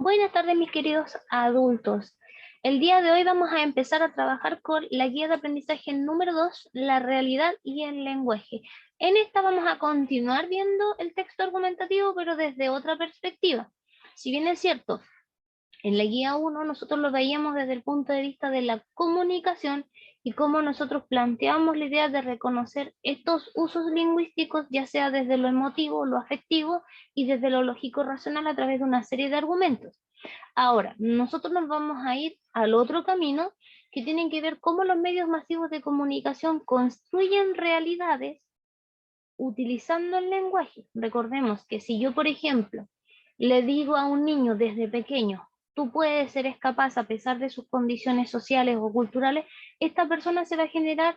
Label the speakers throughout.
Speaker 1: Buenas tardes, mis queridos adultos. El día de hoy vamos a empezar a trabajar con la guía de aprendizaje número 2, la realidad y el lenguaje. En esta vamos a continuar viendo el texto argumentativo, pero desde otra perspectiva. Si bien es cierto, en la guía 1 nosotros lo veíamos desde el punto de vista de la comunicación y cómo nosotros planteamos la idea de reconocer estos usos lingüísticos, ya sea desde lo emotivo, lo afectivo y desde lo lógico-racional a través de una serie de argumentos. Ahora, nosotros nos vamos a ir al otro camino que tienen que ver cómo los medios masivos de comunicación construyen realidades utilizando el lenguaje. Recordemos que si yo, por ejemplo, le digo a un niño desde pequeño, tú puedes, eres capaz a pesar de sus condiciones sociales o culturales, esta persona se va a generar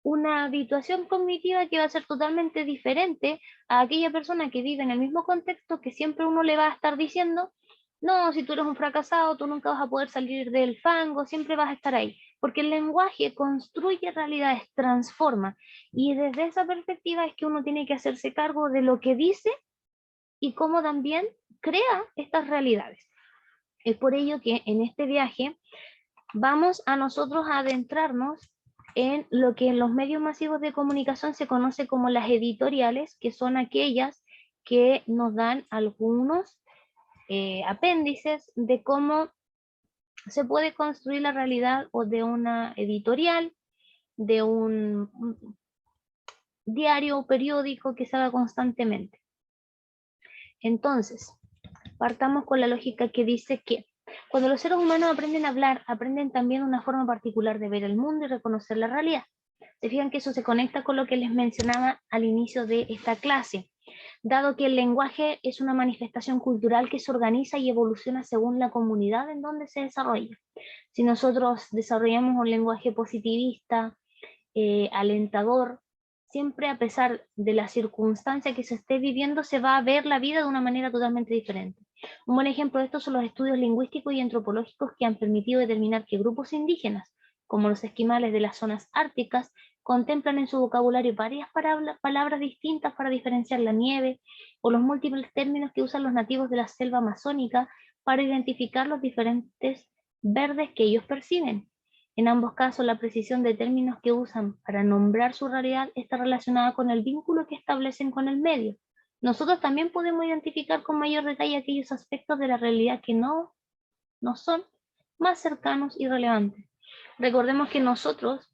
Speaker 1: una habituación cognitiva que va a ser totalmente diferente a aquella persona que vive en el mismo contexto que siempre uno le va a estar diciendo, no, si tú eres un fracasado, tú nunca vas a poder salir del fango, siempre vas a estar ahí. Porque el lenguaje construye realidades, transforma. Y desde esa perspectiva es que uno tiene que hacerse cargo de lo que dice y cómo también crea estas realidades. Es por ello que en este viaje vamos a nosotros a adentrarnos en lo que en los medios masivos de comunicación se conoce como las editoriales, que son aquellas que nos dan algunos apéndices de cómo se puede construir la realidad o de una editorial, de un diario o periódico que se haga constantemente. Entonces, partamos con la lógica que dice que cuando los seres humanos aprenden a hablar, aprenden también una forma particular de ver el mundo y reconocer la realidad. Se fijan que eso se conecta con lo que les mencionaba al inicio de esta clase, dado que el lenguaje es una manifestación cultural que se organiza y evoluciona según la comunidad en donde se desarrolla. Si nosotros desarrollamos un lenguaje positivista, alentador, siempre a pesar de la circunstancia que se esté viviendo, se va a ver la vida de una manera totalmente diferente. Un buen ejemplo de esto son los estudios lingüísticos y antropológicos que han permitido determinar que grupos indígenas, como los esquimales de las zonas árticas, contemplan en su vocabulario varias palabras distintas para diferenciar la nieve, o los múltiples términos que usan los nativos de la selva amazónica para identificar los diferentes verdes que ellos perciben. En ambos casos, la precisión de términos que usan para nombrar su realidad está relacionada con el vínculo que establecen con el medio. Nosotros también podemos identificar con mayor detalle aquellos aspectos de la realidad que no nos son más cercanos y relevantes. Recordemos que nosotros,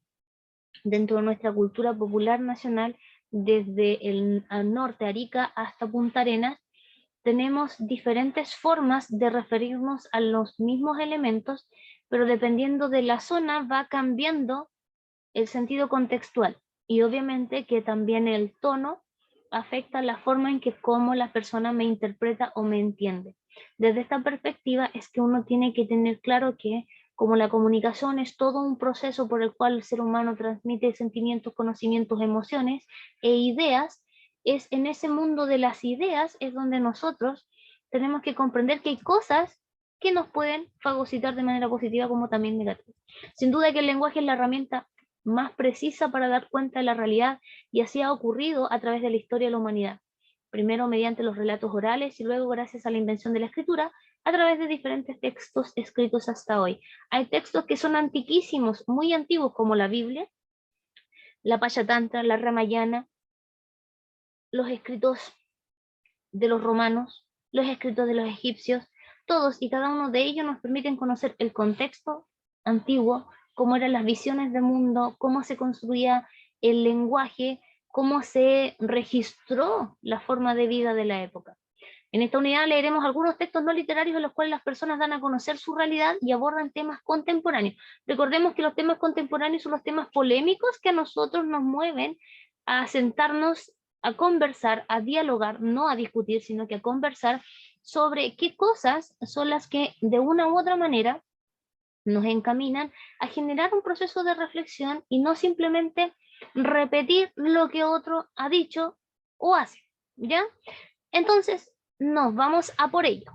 Speaker 1: dentro de nuestra cultura popular nacional, desde el norte, Arica, hasta Punta Arenas, tenemos diferentes formas de referirnos a los mismos elementos, pero dependiendo de la zona va cambiando el sentido contextual. Y obviamente que también el tono afecta la forma en que cómo la persona me interpreta o me entiende. Desde esta perspectiva es que uno tiene que tener claro que como la comunicación es todo un proceso por el cual el ser humano transmite sentimientos, conocimientos, emociones e ideas, es en ese mundo de las ideas es donde nosotros tenemos que comprender que hay cosas que nos pueden fagocitar de manera positiva como también negativa. Sin duda que el lenguaje es la herramienta más precisa para dar cuenta de la realidad, y así ha ocurrido a través de la historia de la humanidad. Primero mediante los relatos orales y luego gracias a la invención de la escritura a través de diferentes textos escritos hasta hoy. Hay textos que son antiquísimos, muy antiguos como la Biblia, la Pachatantra, la Ramayana, los escritos de los romanos, los escritos de los egipcios, todos y cada uno de ellos nos permiten conocer el contexto antiguo, cómo eran las visiones del mundo, cómo se construía el lenguaje, cómo se registró la forma de vida de la época. En esta unidad leeremos algunos textos no literarios en los cuales las personas dan a conocer su realidad y abordan temas contemporáneos. Recordemos que los temas contemporáneos son los temas polémicos que a nosotros nos mueven a sentarnos a conversar, a dialogar, no a discutir, sino que a conversar sobre qué cosas son las que de una u otra manera nos encaminan a generar un proceso de reflexión y no simplemente repetir lo que otro ha dicho o hace, ¿ya? Entonces, nos vamos a por ello.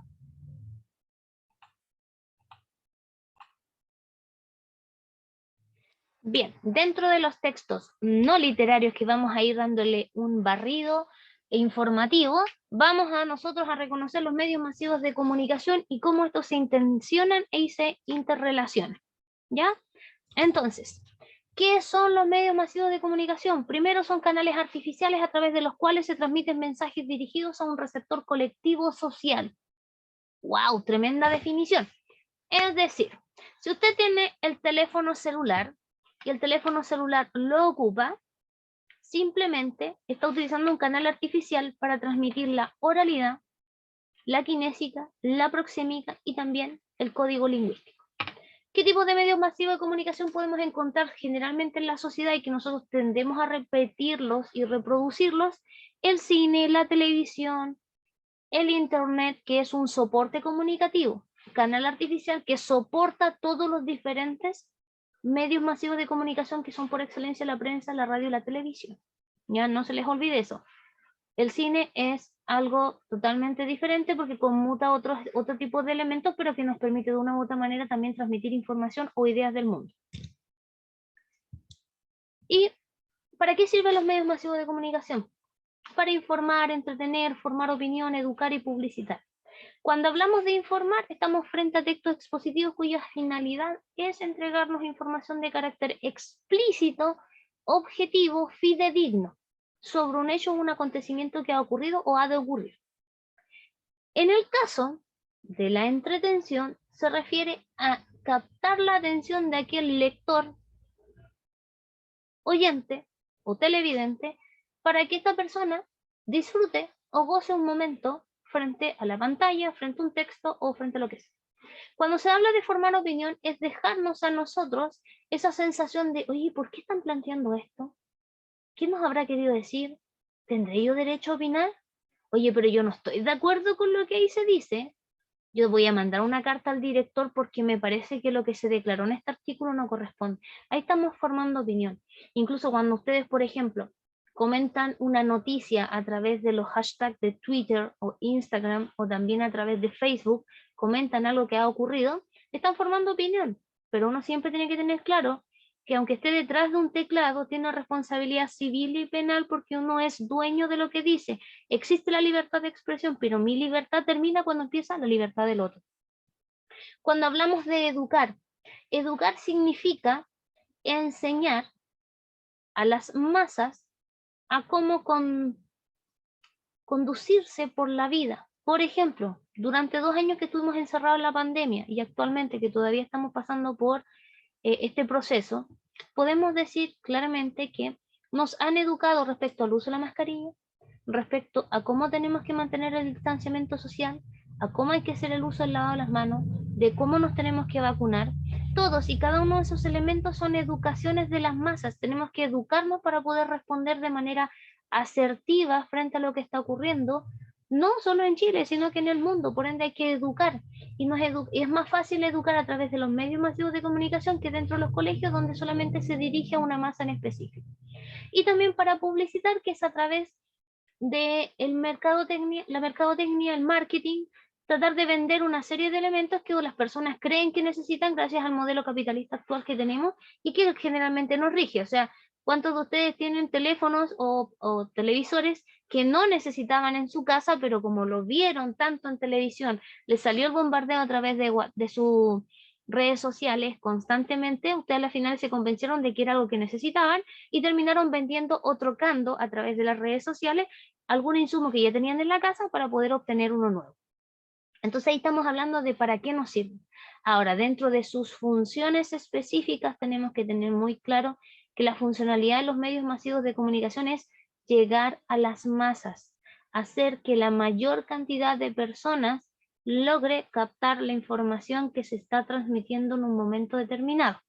Speaker 1: Bien, dentro de los textos no literarios que vamos a ir dándole un barrido, e informativo, vamos a nosotros a reconocer los medios masivos de comunicación y cómo estos se intencionan y se interrelacionan. ¿Ya? Entonces, ¿qué son los medios masivos de comunicación? Primero son canales artificiales a través de los cuales se transmiten mensajes dirigidos a un receptor colectivo social. ¡Wow! Tremenda definición. Es decir, si usted tiene el teléfono celular y el teléfono celular lo ocupa, simplemente está utilizando un canal artificial para transmitir la oralidad, la kinésica, la proxémica y también el código lingüístico. ¿Qué tipo de medios masivos de comunicación podemos encontrar generalmente en la sociedad y que nosotros tendemos a repetirlos y reproducirlos? El cine, la televisión, el internet, que es un soporte comunicativo, canal artificial que soporta todos los diferentes medios masivos de comunicación que son por excelencia la prensa, la radio y la televisión. Ya no se les olvide eso. El cine es algo totalmente diferente porque conmuta otro tipo de elementos, pero que nos permite de una u otra manera también transmitir información o ideas del mundo. ¿Y para qué sirven los medios masivos de comunicación? Para informar, entretener, formar opinión, educar y publicitar. Cuando hablamos de informar, estamos frente a textos expositivos cuya finalidad es entregarnos información de carácter explícito, objetivo, fidedigno, sobre un hecho o un acontecimiento que ha ocurrido o ha de ocurrir. En el caso de la entretención, se refiere a captar la atención de aquel lector, oyente o televidente para que esta persona disfrute o goce un momento frente a la pantalla, frente a un texto o frente a lo que sea. Cuando se habla de formar opinión es dejarnos a nosotros esa sensación de, oye, ¿por qué están planteando esto? ¿Qué nos habrá querido decir? ¿Tendré yo derecho a opinar? Oye, pero yo no estoy de acuerdo con lo que ahí se dice. Yo voy a mandar una carta al director porque me parece que lo que se declaró en este artículo no corresponde. Ahí estamos formando opinión. Incluso cuando ustedes, por ejemplo, comentan una noticia a través de los hashtags de Twitter o Instagram o también a través de Facebook, comentan algo que ha ocurrido, están formando opinión. Pero uno siempre tiene que tener claro que aunque esté detrás de un teclado, tiene una responsabilidad civil y penal porque uno es dueño de lo que dice. Existe la libertad de expresión, pero mi libertad termina cuando empieza la libertad del otro. Cuando hablamos de educar, educar significa enseñar a las masas a cómo conducirse por la vida. Por ejemplo, durante 2 años que estuvimos encerrados en la pandemia y actualmente que todavía estamos pasando por este proceso, podemos decir claramente que nos han educado respecto al uso de la mascarilla, respecto a cómo tenemos que mantener el distanciamiento social, a cómo hay que hacer el uso del lavado de las manos, de cómo nos tenemos que vacunar. Todos y cada uno de esos elementos son educaciones de las masas. Tenemos que educarnos para poder responder de manera asertiva frente a lo que está ocurriendo, no solo en Chile, sino que en el mundo. Por ende hay que educar. Y es más fácil educar a través de los medios masivos de comunicación que dentro de los colegios, donde solamente se dirige a una masa en específico. Y también para publicitar, que es a través de la mercadotecnia, el marketing, tratar de vender una serie de elementos que las personas creen que necesitan gracias al modelo capitalista actual que tenemos y que generalmente nos rige. O sea, ¿cuántos de ustedes tienen teléfonos o televisores que no necesitaban en su casa, pero como lo vieron tanto en televisión, les salió el bombardeo a través de sus redes sociales constantemente, ustedes al final se convencieron de que era algo que necesitaban y terminaron vendiendo o trocando a través de las redes sociales algún insumo que ya tenían en la casa para poder obtener uno nuevo? Entonces ahí estamos hablando de para qué nos sirve. Ahora, dentro de sus funciones específicas tenemos que tener muy claro que la funcionalidad de los medios masivos de comunicación es llegar a las masas, hacer que la mayor cantidad de personas logre captar la información que se está transmitiendo en un momento determinado.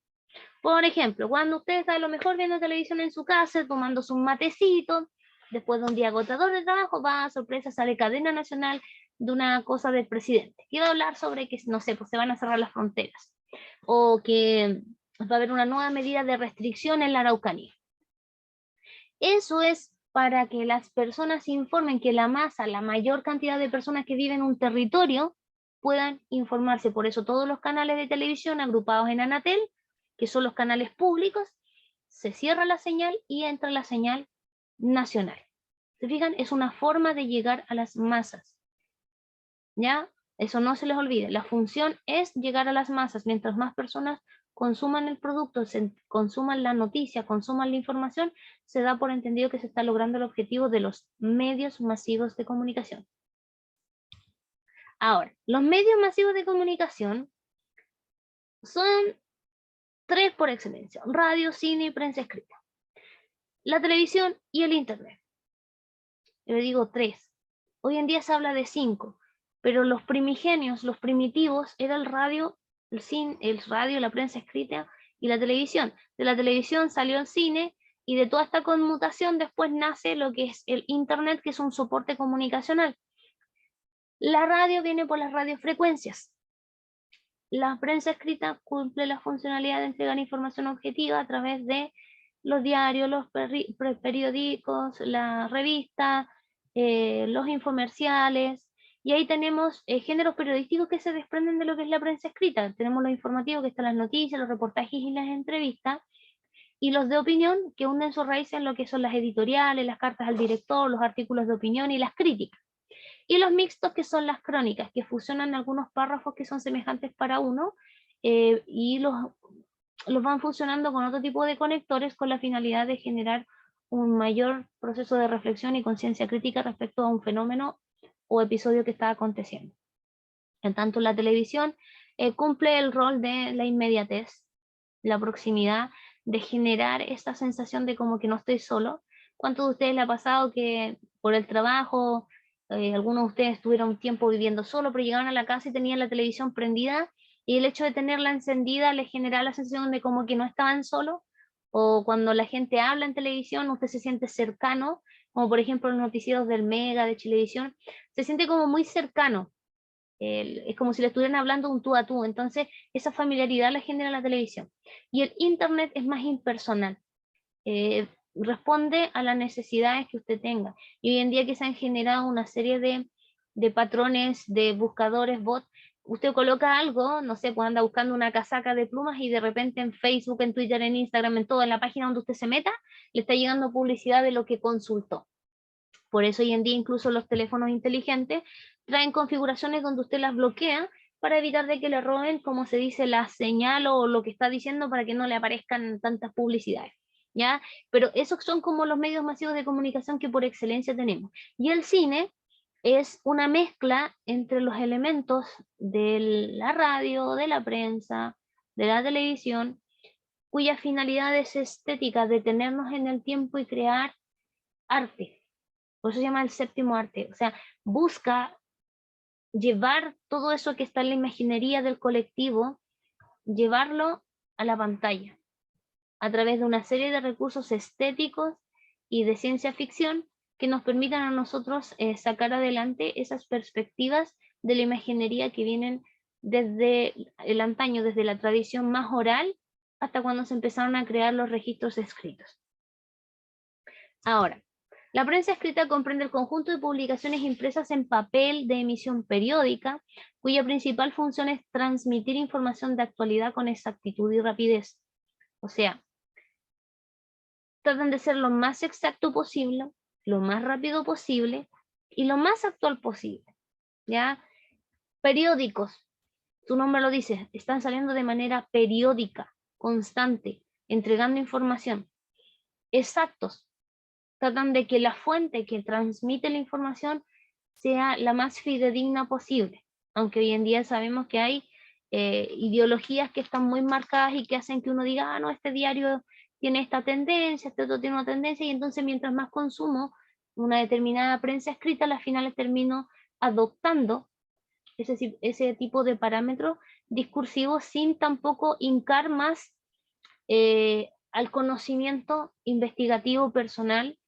Speaker 1: Por ejemplo, cuando usted está a lo mejor viendo televisión en su casa, tomándose un matecito, después de un día agotador de trabajo, va a sorpresa, sale cadena nacional de una cosa del presidente. Quiero hablar sobre que, no sé, pues se van a cerrar las fronteras o que va a haber una nueva medida de restricción en la Araucanía. Eso es para que las personas informen, que la masa, la mayor cantidad de personas que viven en un territorio puedan informarse. Por eso todos los canales de televisión agrupados en Anatel, que son los canales públicos, se cierra la señal y entra la señal nacional. ¿Se fijan? Es una forma de llegar a las masas. ¿Ya? Eso no se les olvide. La función es llegar a las masas. Mientras más personas consuman el producto, consuman la noticia, consuman la información, se da por entendido que se está logrando el objetivo de los medios masivos de comunicación. Ahora, los medios masivos de comunicación son 3 por excelencia: radio, cine y prensa escrita. La televisión y el internet. Yo le digo 3. Hoy en día se habla de 5, pero los primigenios, los primitivos, era el radio, el cine, la prensa escrita y la televisión. De la televisión salió el cine y de toda esta conmutación después nace lo que es el internet, que es un soporte comunicacional. La radio viene por las radiofrecuencias. La prensa escrita cumple la funcionalidad de entregar información objetiva a través de los diarios, los periódicos, las revistas, los infomerciales, y ahí tenemos géneros periodísticos que se desprenden de lo que es la prensa escrita. Tenemos los informativos, que están las noticias, los reportajes y las entrevistas, y los de opinión, que hunden sus raíces en lo que son las editoriales, las cartas al director, los artículos de opinión y las críticas. Y los mixtos, que son las crónicas, que fusionan algunos párrafos que son semejantes para uno, y los van fusionando con otro tipo de conectores con la finalidad de generar un mayor proceso de reflexión y conciencia crítica respecto a un fenómeno o episodio que está aconteciendo. En tanto, la televisión cumple el rol de la inmediatez, la proximidad, de generar esta sensación de como que no estoy solo. ¿Cuántos de ustedes le ha pasado que por el trabajo, algunos de ustedes estuvieron tiempo viviendo solo, pero llegaban a la casa y tenían la televisión prendida, y el hecho de tenerla encendida les generaba la sensación de como que no estaban solos? O cuando la gente habla en televisión, usted se siente cercano, como por ejemplo los noticieros del Mega, de Chilevisión, se siente como muy cercano. Es como si le estuvieran hablando un tú a tú. Entonces esa familiaridad la genera la televisión. Y el internet es más impersonal, responde a las necesidades que usted tenga. Y hoy en día que se han generado una serie de patrones, de buscadores, bots, usted coloca algo, no sé, pues anda buscando una casaca de plumas y de repente en Facebook, en Twitter, en Instagram, en toda, en la página donde usted se meta, le está llegando publicidad de lo que consultó. Por eso hoy en día incluso los teléfonos inteligentes traen configuraciones donde usted las bloquea para evitar de que le roben, como se dice, la señal o lo que está diciendo, para que no le aparezcan tantas publicidades, ¿ya? Pero esos son como los medios masivos de comunicación que por excelencia tenemos. Y el cine es una mezcla entre los elementos de la radio, de la prensa, de la televisión, cuya finalidad es estética, detenernos en el tiempo y crear arte. Por eso se llama el séptimo arte. O sea, busca llevar todo eso que está en la imaginería del colectivo, llevarlo a la pantalla, a través de una serie de recursos estéticos y de ciencia ficción que nos permitan a nosotros sacar adelante esas perspectivas de la imaginería que vienen desde el antaño, desde la tradición más oral hasta cuando se empezaron a crear los registros escritos. Ahora, la prensa escrita comprende el conjunto de publicaciones impresas en papel de emisión periódica, cuya principal función es transmitir información de actualidad con exactitud y rapidez. O sea, tratan de ser lo más exacto posible, lo más rápido posible y lo más actual posible, ¿ya? Periódicos, su nombre lo dice, están saliendo de manera periódica, constante, entregando información. Exactos, tratan de que la fuente que transmite la información sea la más fidedigna posible, aunque hoy en día sabemos que hay ideologías que están muy marcadas y que hacen que uno diga, ah, no, este diario tiene esta tendencia, este otro tiene una tendencia, y entonces mientras más consumo una determinada prensa escrita, al final termino adoptando ese tipo de parámetros discursivos sin tampoco hincar más al conocimiento investigativo personal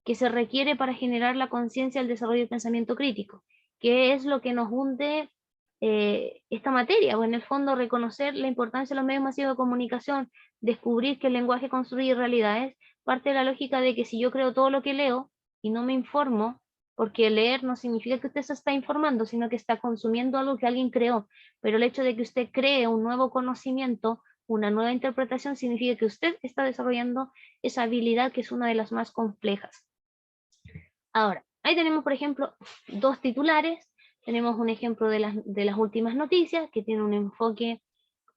Speaker 1: que se requiere para generar la conciencia, el desarrollo del pensamiento crítico, que es lo que nos hunde esta materia, o en el fondo reconocer la importancia de los medios masivos de comunicación, descubrir que el lenguaje construye realidades, parte de la lógica de que si yo creo todo lo que leo y no me informo, porque leer no significa que usted se está informando, sino que está consumiendo algo que alguien creó, pero el hecho de que usted cree un nuevo conocimiento, una nueva interpretación, significa que usted está desarrollando esa habilidad que es una de las más complejas. Ahora, ahí tenemos, por ejemplo, dos titulares. Tenemos un ejemplo de las últimas noticias, que tiene un enfoque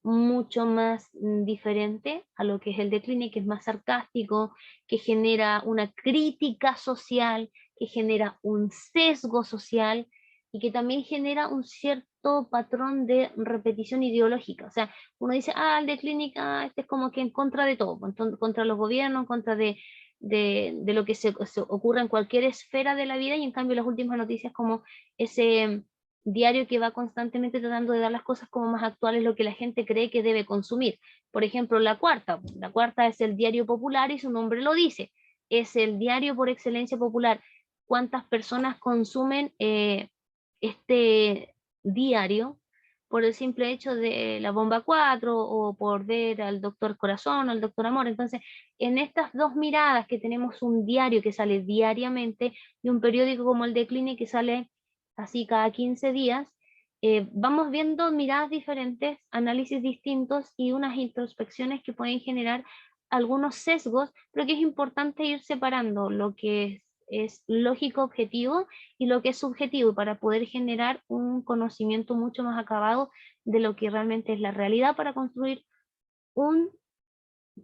Speaker 1: mucho más diferente a lo que es el decline, que es más sarcástico, que genera una crítica social, que genera un sesgo social y que también genera un cierto patrón de repetición ideológica. O sea, uno dice, el decline, este es como que en contra de todo, contra los gobiernos, en contra de lo que se ocurre en cualquier esfera de la vida, y en cambio las últimas noticias como ese diario que va constantemente tratando de dar las cosas como más actuales, lo que la gente cree que debe consumir. Por ejemplo, La Cuarta. La Cuarta es el diario popular y su nombre lo dice. Es el diario por excelencia popular. ¿Cuántas personas consumen este diario por el simple hecho de La Bomba 4 o por ver al Doctor Corazón o al Doctor Amor? Entonces, en estas dos miradas que tenemos un diario que sale diariamente y un periódico como el Decline que sale así cada 15 días, vamos viendo miradas diferentes, análisis distintos y unas introspecciones que pueden generar algunos sesgos, pero que es importante ir separando lo que es lógico objetivo y lo que es subjetivo para poder generar un conocimiento mucho más acabado de lo que realmente es la realidad para construir un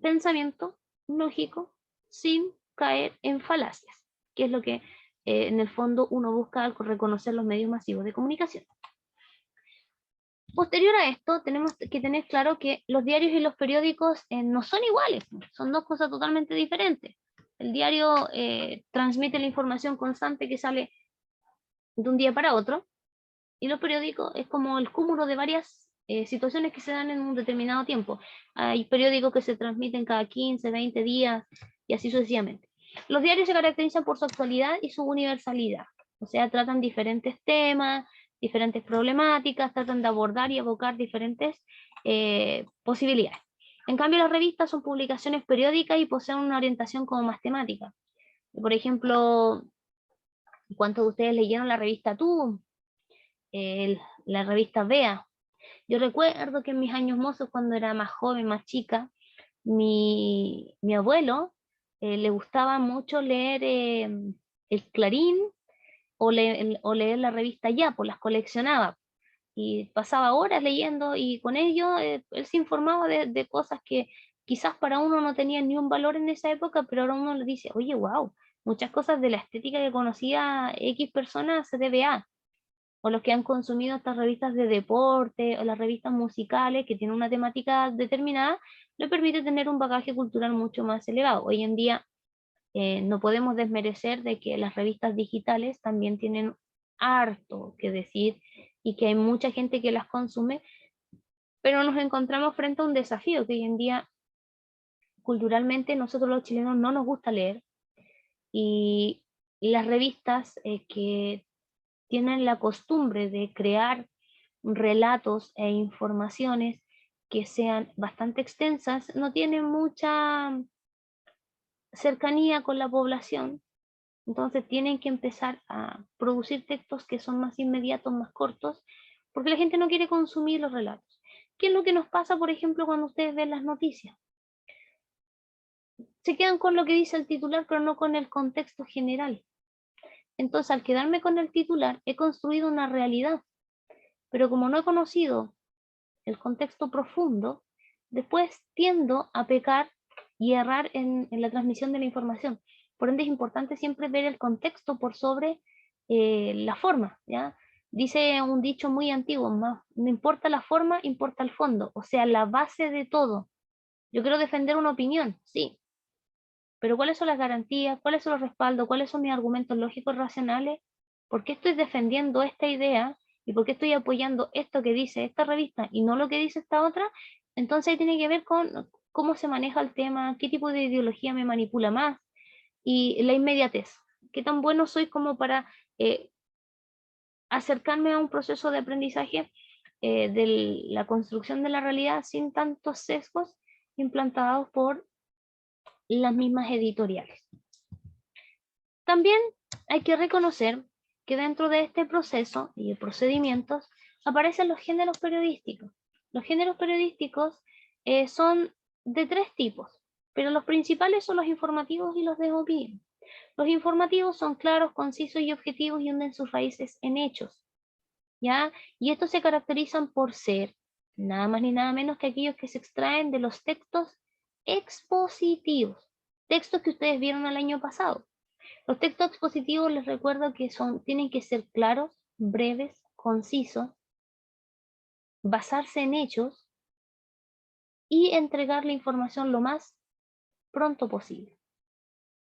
Speaker 1: pensamiento lógico sin caer en falacias, que es lo que en el fondo uno busca al reconocer los medios masivos de comunicación. Posterior a esto, tenemos que tener claro que los diarios y los periódicos no son iguales, son dos cosas totalmente diferentes. El diario transmite la información constante que sale de un día para otro, y los periódicos es como el cúmulo de varias situaciones que se dan en un determinado tiempo. Hay periódicos que se transmiten cada 15, 20 días y así sucesivamente. Los diarios se caracterizan por su actualidad y su universalidad, o sea, tratan diferentes temas, diferentes problemáticas, tratan de abordar y evocar diferentes posibilidades. En cambio, las revistas son publicaciones periódicas y poseen una orientación como más temática. Por ejemplo, ¿cuántos de ustedes leyeron la revista Tú? La revista Vea. Yo recuerdo que en mis años mozos, cuando era más joven, más chica, mi abuelo le gustaba mucho leer el Clarín o leer la revista Ya, pues las coleccionaba. Y pasaba horas leyendo y con ello él se informaba de cosas que quizás para uno no tenían ni un valor en esa época, pero ahora uno le dice, oye, wow, muchas cosas de la estética que conocía X personas se debe a, o los que han consumido estas revistas de deporte o las revistas musicales que tienen una temática determinada, le permite tener un bagaje cultural mucho más elevado. Hoy en día no podemos desmerecer de que las revistas digitales también tienen harto que decir y que hay mucha gente que las consume, pero nos encontramos frente a un desafío que hoy en día culturalmente nosotros los chilenos no nos gusta leer, y las revistas que tienen la costumbre de crear relatos e informaciones que sean bastante extensas, no tienen mucha cercanía con la población, entonces tienen que empezar a producir textos que son más inmediatos, más cortos, porque la gente no quiere consumir los relatos. ¿Qué es lo que nos pasa, por ejemplo, cuando ustedes ven las noticias? Se quedan con lo que dice el titular, pero no con el contexto general. Entonces, al quedarme con el titular, he construido una realidad, pero como no he conocido el contexto profundo, después tiendo a pecar y errar en la transmisión de la información. Por ende es importante siempre ver el contexto por sobre la forma, ¿ya? Dice un dicho muy antiguo, no importa la forma, importa el fondo, o sea, la base de todo. Yo quiero defender una opinión, sí, pero ¿cuáles son las garantías? ¿Cuáles son los respaldos? ¿Cuáles son mis argumentos lógicos racionales? ¿Por qué estoy defendiendo esta idea? ¿Y por qué estoy apoyando esto que dice esta revista y no lo que dice esta otra? Entonces ahí tiene que ver con cómo se maneja el tema, qué tipo de ideología me manipula más y la inmediatez. ¿Qué tan bueno soy como para acercarme a un proceso de aprendizaje de la construcción de la realidad sin tantos sesgos implantados por las mismas editoriales? También hay que reconocer que dentro de este proceso y procedimientos aparecen los géneros periodísticos. Los géneros periodísticos son de tres tipos, pero los principales son los informativos y los de opinión. Los informativos son claros, concisos y objetivos y hunden sus raíces en hechos, ¿ya? Y estos se caracterizan por ser nada más ni nada menos que aquellos que se extraen de los textos expositivos, textos que ustedes vieron el año pasado. Los textos expositivos les recuerdo que tienen que ser claros, breves, concisos, basarse en hechos y entregar la información lo más pronto posible,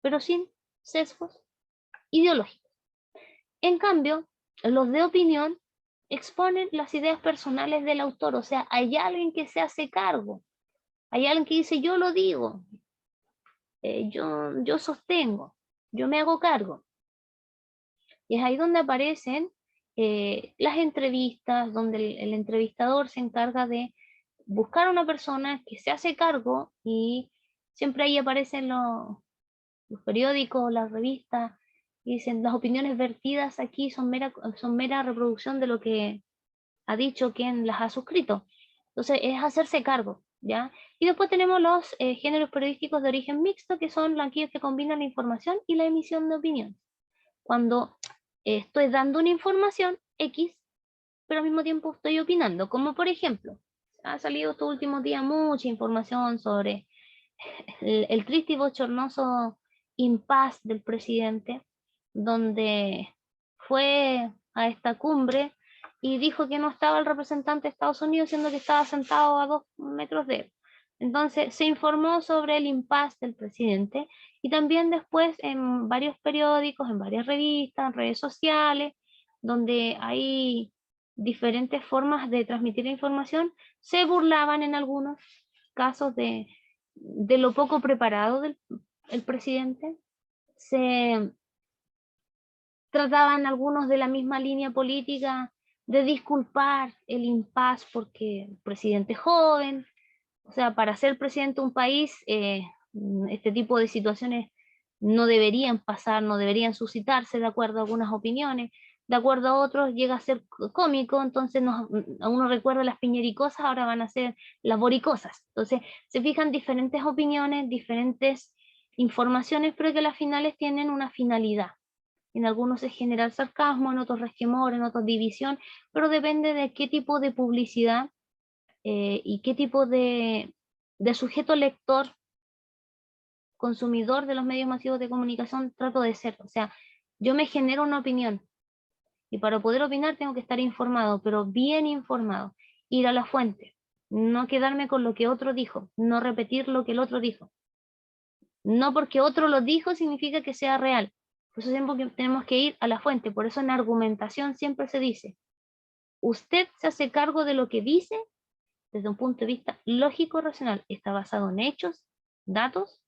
Speaker 1: pero sin sesgos ideológicos. En cambio, los de opinión exponen las ideas personales del autor, o sea, hay alguien que se hace cargo, hay alguien que dice yo lo digo, yo sostengo, yo me hago cargo. Y es ahí donde aparecen las entrevistas, donde el entrevistador se encarga de buscar a una persona que se hace cargo y siempre ahí aparecen los periódicos, las revistas, y dicen las opiniones vertidas aquí son mera reproducción de lo que ha dicho quien las ha suscrito. Entonces es hacerse cargo, ¿ya? Y después tenemos los géneros periodísticos de origen mixto, que son aquellos que combinan la información y la emisión de opinión. Cuando estoy dando una información X, pero al mismo tiempo estoy opinando, como por ejemplo, ha salido estos últimos días mucha información sobre el triste y bochornoso impasse del presidente, donde fue a esta cumbre y dijo que no estaba el representante de Estados Unidos, siendo que estaba sentado a 2 metros de él. Entonces se informó sobre el impasse del presidente y también después en varios periódicos, en varias revistas, en redes sociales, donde hay diferentes formas de transmitir la información, se burlaban en algunos casos de lo poco preparado del el presidente, se trataban algunos de la misma línea política de disculpar el impasse porque el presidente es joven, o sea, para ser presidente de un país, este tipo de situaciones no deberían pasar, no deberían suscitarse de acuerdo a algunas opiniones, de acuerdo a otros llega a ser cómico, entonces a uno recuerda las piñericosas, ahora van a ser las boricosas. Entonces se fijan diferentes opiniones, diferentes informaciones, pero que las finales tienen una finalidad. En algunos es generar sarcasmo, en otros resquemor, en otros división, pero depende de qué tipo de publicidad y qué tipo de sujeto lector, consumidor de los medios masivos de comunicación trato de ser. O sea, yo me genero una opinión y para poder opinar tengo que estar informado, pero bien informado, ir a la fuente, no quedarme con lo que otro dijo, no repetir lo que el otro dijo. No porque otro lo dijo significa que sea real. Por eso siempre tenemos que ir a la fuente. Por eso en argumentación siempre se dice, usted se hace cargo de lo que dice desde un punto de vista lógico-racional. Está basado en hechos, datos,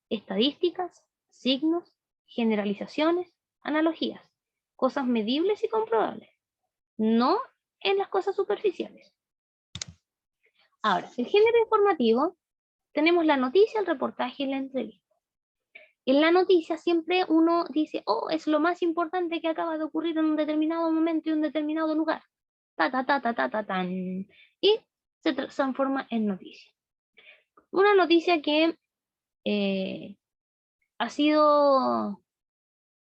Speaker 1: estadísticas, signos, generalizaciones, analogías, cosas medibles y comprobables, no en las cosas superficiales. Ahora, el género informativo, tenemos la noticia, el reportaje y la entrevista. En la noticia siempre uno dice, oh, es lo más importante que acaba de ocurrir en un determinado momento y un determinado lugar. Ta, ta, ta, ta, ta, ta, tan. Y se transforma en noticia. Una noticia que ha sido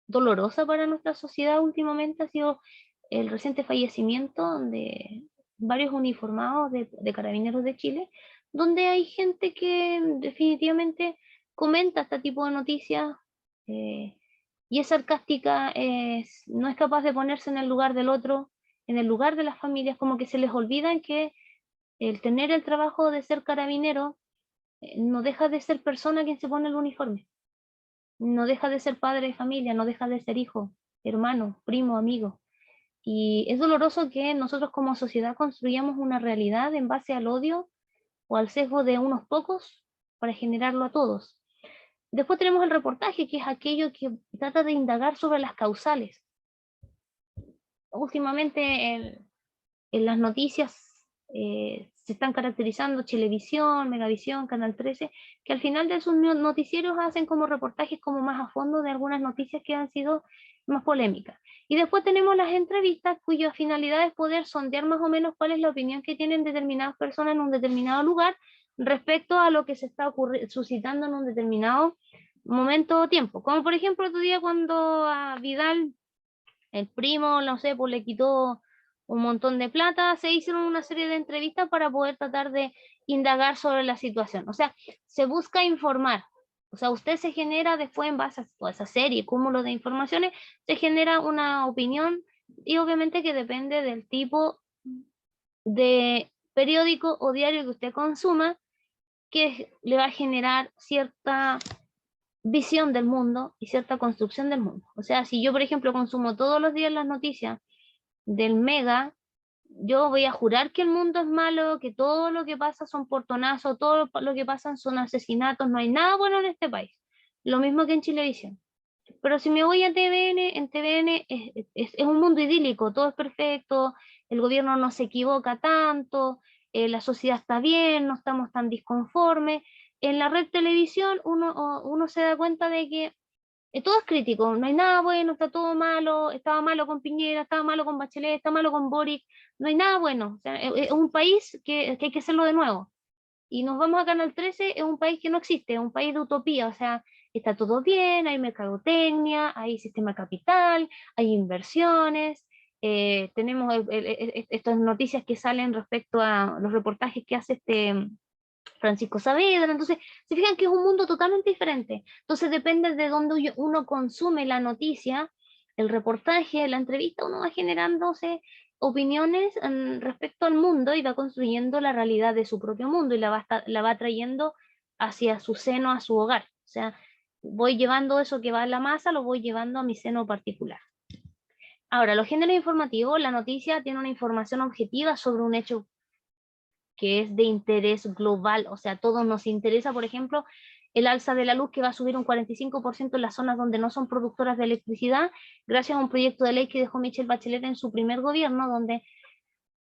Speaker 1: dolorosa para nuestra sociedad últimamente ha sido el reciente fallecimiento de varios uniformados de Carabineros de Chile, donde hay gente que definitivamente comenta este tipo de noticias y es sarcástica, no es capaz de ponerse en el lugar del otro, en el lugar de las familias, como que se les olvida que el tener el trabajo de ser carabinero no deja de ser persona quien se pone el uniforme. No deja de ser padre de familia, no deja de ser hijo, hermano, primo, amigo. Y es doloroso que nosotros como sociedad construyamos una realidad en base al odio o al sesgo de unos pocos para generarlo a todos. Después tenemos el reportaje, que es aquello que trata de indagar sobre las causales. Últimamente en las noticias se están caracterizando Chilevisión, Megavisión, Canal 13, que al final de sus noticieros hacen como reportajes como más a fondo de algunas noticias que han sido más polémicas. Y después tenemos las entrevistas cuya finalidad es poder sondear más o menos cuál es la opinión que tienen determinadas personas en un determinado lugar respecto a lo que se está suscitando en un determinado momento o tiempo. Como por ejemplo otro día cuando a Vidal, el primo, no sé, pues le quitó un montón de plata, se hicieron una serie de entrevistas para poder tratar de indagar sobre la situación. O sea, se busca informar. O sea, usted se genera después en base a toda esa serie, cúmulo de informaciones, se genera una opinión y obviamente que depende del tipo de periódico o diario que usted consuma, que le va a generar cierta visión del mundo y cierta construcción del mundo. O sea, si yo, por ejemplo, consumo todos los días las noticias del Mega, yo voy a jurar que el mundo es malo, que todo lo que pasa son portonazos, todo lo que pasa son asesinatos, no hay nada bueno en este país. Lo mismo que en Chilevisión. Pero si me voy a TVN, en TVN es un mundo idílico, todo es perfecto, el gobierno no se equivoca tanto, la sociedad está bien, no estamos tan disconformes. En la red televisión uno se da cuenta de que todo es crítico, no hay nada bueno, está todo malo, estaba malo con Piñera, estaba malo con Bachelet, está malo con Boric, no hay nada bueno. O sea, es un país que hay que hacerlo de nuevo. Y nos vamos a Canal 13, es un país que no existe, es un país de utopía, o sea, está todo bien, hay mercadotecnia, hay sistema capital, hay inversiones, tenemos estas noticias que salen respecto a los reportajes que hace Francisco Saavedra. Entonces se fijan que es un mundo totalmente diferente. Entonces depende de dónde uno consume la noticia, el reportaje, la entrevista, uno va generándose opiniones respecto al mundo y va construyendo la realidad de su propio mundo y la va trayendo hacia su seno, a su hogar. O sea, voy llevando eso que va a la masa, lo voy llevando a mi seno particular. Ahora, los géneros informativos, la noticia tiene una información objetiva sobre un hecho que es de interés global, o sea, a todos nos interesa, por ejemplo, el alza de la luz que va a subir un 45% en las zonas donde no son productoras de electricidad, gracias a un proyecto de ley que dejó Michelle Bachelet en su primer gobierno, donde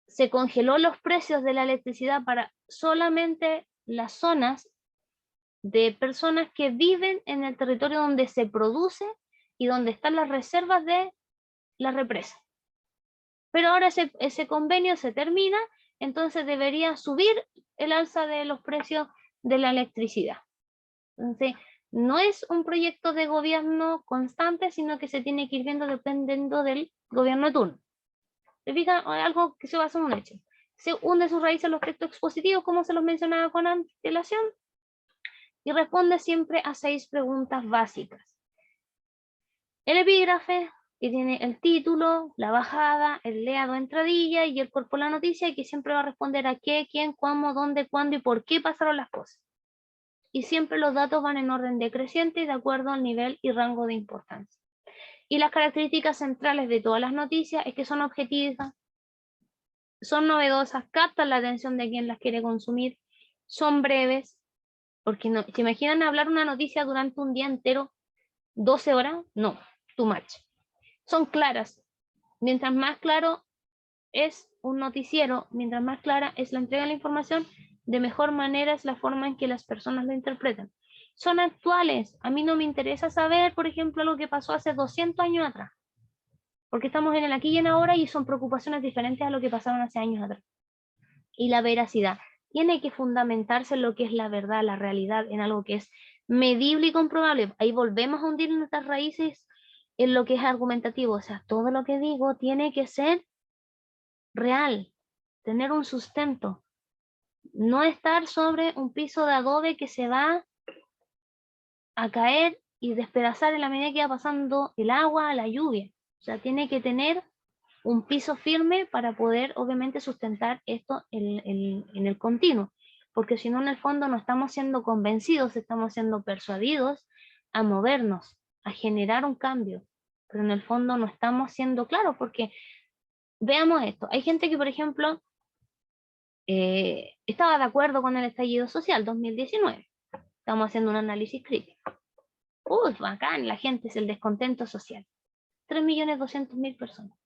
Speaker 1: se congeló los precios de la electricidad para solamente las zonas de personas que viven en el territorio donde se produce y donde están las reservas de la represa. Pero ahora ese convenio se termina, entonces debería subir el alza de los precios de la electricidad. Entonces, no es un proyecto de gobierno constante, sino que se tiene que ir viendo dependiendo del gobierno de turno. ¿Se fijan? Algo que se basa en un hecho. Se hunde sus raíces en los textos expositivos, como se los mencionaba con antelación, y responde siempre a 6 preguntas básicas. El epígrafe, que tiene el título, la bajada, el leado, entradilla y el cuerpo de la noticia, y que siempre va a responder a qué, quién, cómo, dónde, cuándo y por qué pasaron las cosas. Y siempre los datos van en orden decreciente de acuerdo al nivel y rango de importancia. Y las características centrales de todas las noticias es que son objetivas, son novedosas, captan la atención de quien las quiere consumir, son breves, porque no, ¿se imaginan hablar una noticia durante un día entero, 12 horas? No, too much. Son claras. Mientras más claro es un noticiero, mientras más clara es la entrega de la información, de mejor manera es la forma en que las personas lo interpretan. Son actuales. A mí no me interesa saber, por ejemplo, lo que pasó hace 200 años atrás, porque estamos en el aquí y en ahora y son preocupaciones diferentes a lo que pasaron hace años atrás. Y la veracidad tiene que fundamentarse en lo que es la verdad, la realidad, en algo que es medible y comprobable. Ahí volvemos a hundir nuestras raíces en lo que es argumentativo. O sea, todo lo que digo tiene que ser real, tener un sustento, no estar sobre un piso de adobe que se va a caer y despedazar en la medida que va pasando el agua, la lluvia. O sea, tiene que tener un piso firme para poder, obviamente, sustentar esto en el continuo, porque si no, en el fondo no estamos siendo convencidos, estamos siendo persuadidos a movernos, a generar un cambio, pero en el fondo no estamos siendo claros, porque veamos esto, hay gente que, por ejemplo, estaba de acuerdo con el estallido social 2019. Estamos haciendo un análisis crítico. Uy, bacán, la gente es el descontento social. 3.200.000 personas.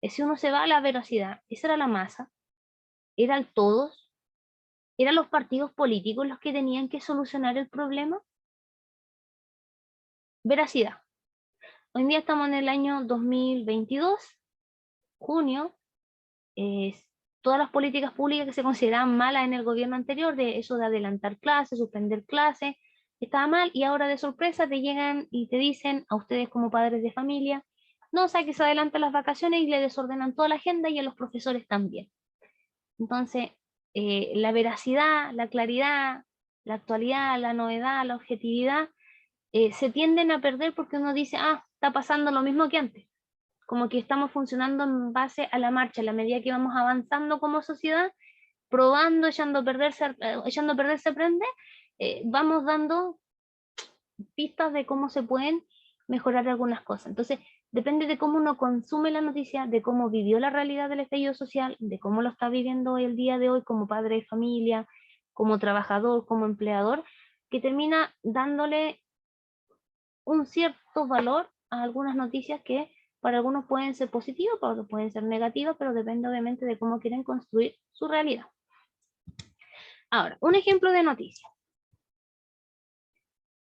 Speaker 1: Si uno se va a la veracidad, esa era la masa, eran todos, eran los partidos políticos los que tenían que solucionar el problema. Veracidad. Hoy en día estamos en el año 2022, junio, todas las políticas públicas que se consideraban malas en el gobierno anterior, de eso de adelantar clases, suspender clases, estaba mal, y ahora de sorpresa te llegan y te dicen a ustedes como padres de familia, no, saques adelante las vacaciones, y le desordenan toda la agenda y a los profesores también. Entonces, la veracidad, la claridad, la actualidad, la novedad, la objetividad, se tienden a perder porque uno dice, ah, está pasando lo mismo que antes. Como que estamos funcionando en base a la marcha, a la medida que vamos avanzando como sociedad, probando, echando a perder se aprende, vamos dando pistas de cómo se pueden mejorar algunas cosas. Entonces, depende de cómo uno consume la noticia, de cómo vivió la realidad del estallido social, de cómo lo está viviendo el día de hoy como padre de familia, como trabajador, como empleador, que termina dándole un cierto valor a algunas noticias que para algunos pueden ser positivas, para otros pueden ser negativas, pero depende obviamente de cómo quieren construir su realidad. Ahora, un ejemplo de noticia.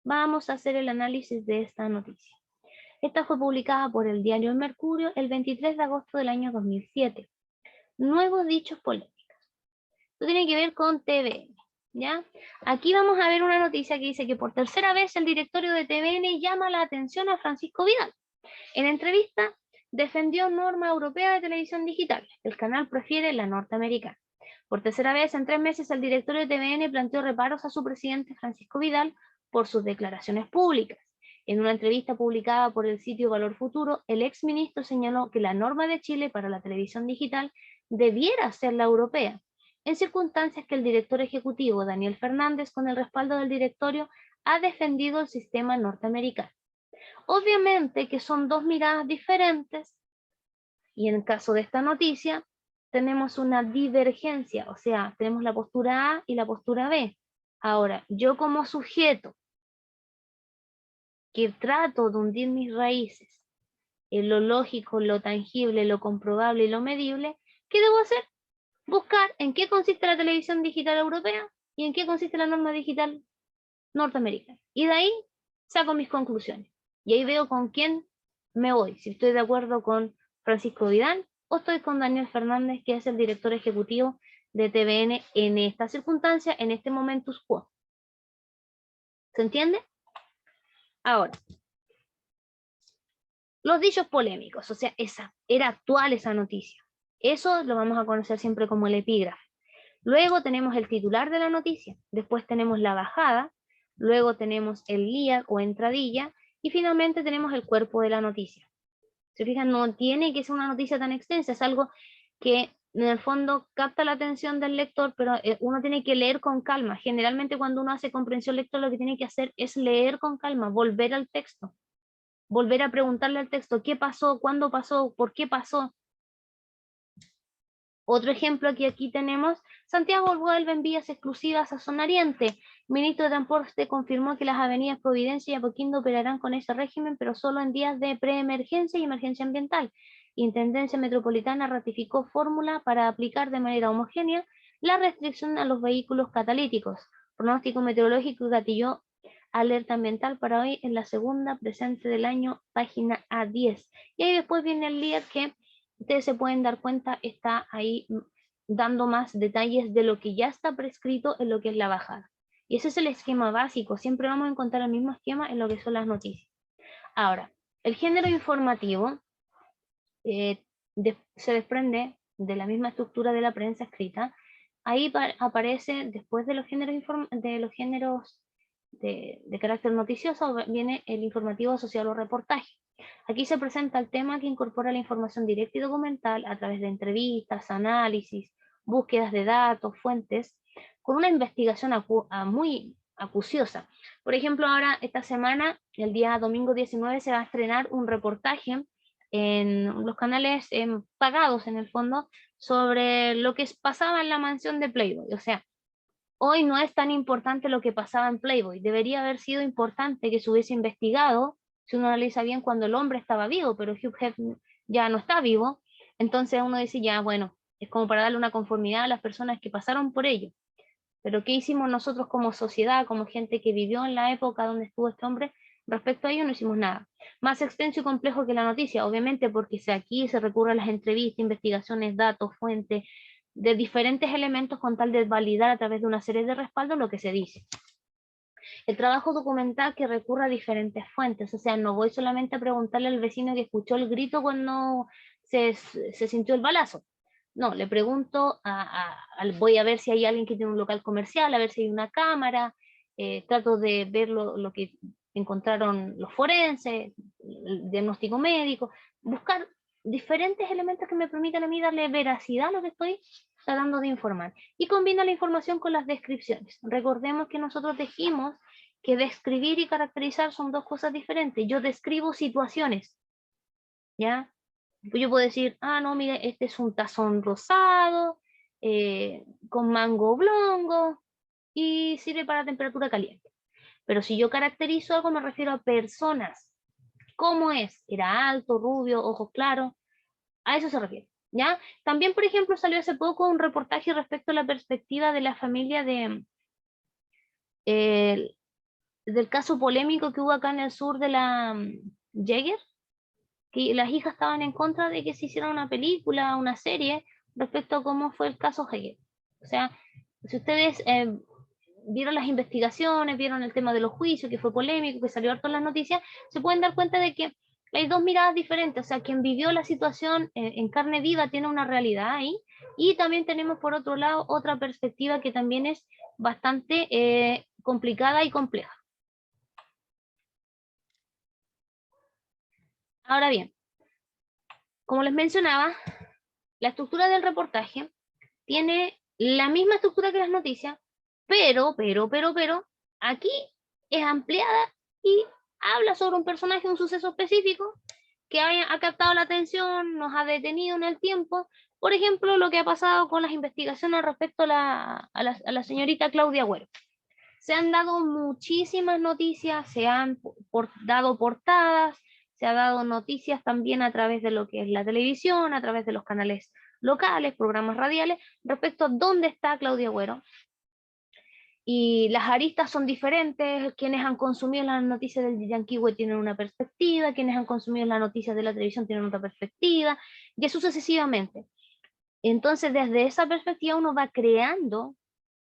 Speaker 1: Vamos a hacer el análisis de esta noticia. Esta fue publicada por el diario El Mercurio el 23 de agosto del año 2007. Nuevos dichos polémicos. Esto tiene que ver con TVN, ¿ya? Aquí vamos a ver una noticia que dice que por tercera vez el directorio de TVN llama la atención a Francisco Vidal. En entrevista, defendió norma europea de televisión digital. El canal prefiere la norteamericana. Por tercera vez en 3 meses, el directorio de TVN planteó reparos a su presidente Francisco Vidal por sus declaraciones públicas. En una entrevista publicada por el sitio Valor Futuro, el exministro señaló que la norma de Chile para la televisión digital debiera ser la europea, en circunstancias que el director ejecutivo Daniel Fernández, con el respaldo del directorio, ha defendido el sistema norteamericano. Obviamente que son dos miradas diferentes, y en el caso de esta noticia tenemos una divergencia, o sea, tenemos la postura A y la postura B. Ahora, yo como sujeto que trato de hundir mis raíces en lo lógico, lo tangible, lo comprobable y lo medible, ¿qué debo hacer? Buscar en qué consiste la televisión digital europea y en qué consiste la norma digital norteamericana. Y de ahí saco mis conclusiones. Y ahí veo con quién me voy, si estoy de acuerdo con Francisco Vidal o estoy con Daniel Fernández, que es el director ejecutivo de TVN en esta circunstancia, en este momentus quo. ¿Se entiende? Ahora, los dichos polémicos, o sea, era actual esa noticia. Eso lo vamos a conocer siempre como el epígrafe. Luego tenemos el titular de la noticia, después tenemos la bajada, luego tenemos el lead o entradilla, y finalmente tenemos el cuerpo de la noticia. Se fijan, no tiene que ser una noticia tan extensa, es algo que en el fondo capta la atención del lector, pero uno tiene que leer con calma. Generalmente cuando uno hace comprensión lectora, lo que tiene que hacer es leer con calma, volver al texto, volver a preguntarle al texto qué pasó, cuándo pasó, por qué pasó. Otro ejemplo que aquí tenemos, Santiago vuelve en vías exclusivas a Zona Oriente. Ministro de Transporte confirmó que las avenidas Providencia y Apoquindo operarán con ese régimen, pero solo en días de preemergencia y emergencia ambiental. Intendencia Metropolitana ratificó fórmula para aplicar de manera homogénea la restricción a los vehículos catalíticos. Pronóstico meteorológico gatilló alerta ambiental para hoy en la segunda presente del año, página A10. Y ahí después viene el líder que ustedes se pueden dar cuenta, está ahí dando más detalles de lo que ya está prescrito en lo que es la bajada. Y ese es el esquema básico, siempre vamos a encontrar el mismo esquema en lo que son las noticias. Ahora, el género informativo se desprende de la misma estructura de la prensa escrita. Ahí aparece, después de los géneros de carácter noticioso, viene el informativo social o reportaje. Aquí se presenta el tema que incorpora la información directa y documental a través de entrevistas, análisis, búsquedas de datos, fuentes, con una investigación muy acuciosa. Por ejemplo, ahora esta semana, el día domingo 19, se va a estrenar un reportaje en los canales pagados en el fondo sobre lo que pasaba en la mansión de Playboy. O sea, hoy no es tan importante lo que pasaba en Playboy. Debería haber sido importante que se hubiese investigado, si uno analiza bien, cuando el hombre estaba vivo, pero Hugh Hefner ya no está vivo. Entonces uno dice, ya, bueno, es como para darle una conformidad a las personas que pasaron por ello. Pero ¿qué hicimos nosotros como sociedad, como gente que vivió en la época donde estuvo este hombre? Respecto a ello no hicimos nada. Más extenso y complejo que la noticia, obviamente, porque si aquí se recurre a las entrevistas, investigaciones, datos, fuentes, de diferentes elementos con tal de validar a través de una serie de respaldos lo que se dice. El trabajo documental que recurra a diferentes fuentes, o sea, no voy solamente a preguntarle al vecino que escuchó el grito cuando se sintió el balazo. No, le pregunto, voy a ver si hay alguien que tiene un local comercial, a ver si hay una cámara, trato de ver lo que encontraron los forenses, el diagnóstico médico, buscar diferentes elementos que me permitan a mí darle veracidad a lo que estoy tratando de informar. Y combina la información con las descripciones. Recordemos que nosotros dijimos que describir y caracterizar son dos cosas diferentes. Yo describo situaciones, ¿ya? Yo puedo decir, ah, no, mire, este es un tazón rosado, con mango oblongo, y sirve para temperatura caliente. Pero si yo caracterizo algo, me refiero a personas. ¿Cómo es? ¿Era alto, rubio, ojos claros? A eso se refiere, ¿ya? También, por ejemplo, salió hace poco un reportaje respecto a la perspectiva de la familia del caso polémico que hubo acá en el sur de la Jäger, que las hijas estaban en contra de que se hiciera una película, una serie, respecto a cómo fue el caso Jäger. O sea, si ustedes vieron las investigaciones, vieron el tema de los juicios, que fue polémico, que salió harto en las noticias, se pueden dar cuenta de que hay dos miradas diferentes. O sea, quien vivió la situación en carne viva tiene una realidad ahí, y también tenemos por otro lado otra perspectiva que también es bastante complicada y compleja. Ahora bien, como les mencionaba, la estructura del reportaje tiene la misma estructura que las noticias, pero, aquí es ampliada y habla sobre un personaje, un suceso específico que ha captado la atención, nos ha detenido en el tiempo. Por ejemplo, lo que ha pasado con las investigaciones respecto a la señorita Claudia Agüero. Se han dado muchísimas noticias, se han dado portadas, se ha dado noticias también a través de lo que es la televisión, a través de los canales locales, programas radiales, respecto a dónde está Claudia Agüero. Y las aristas son diferentes, quienes han consumido las noticias del Yanquihue tienen una perspectiva, quienes han consumido las noticias de la televisión tienen otra perspectiva, y eso sucesivamente. Entonces, desde esa perspectiva uno va creando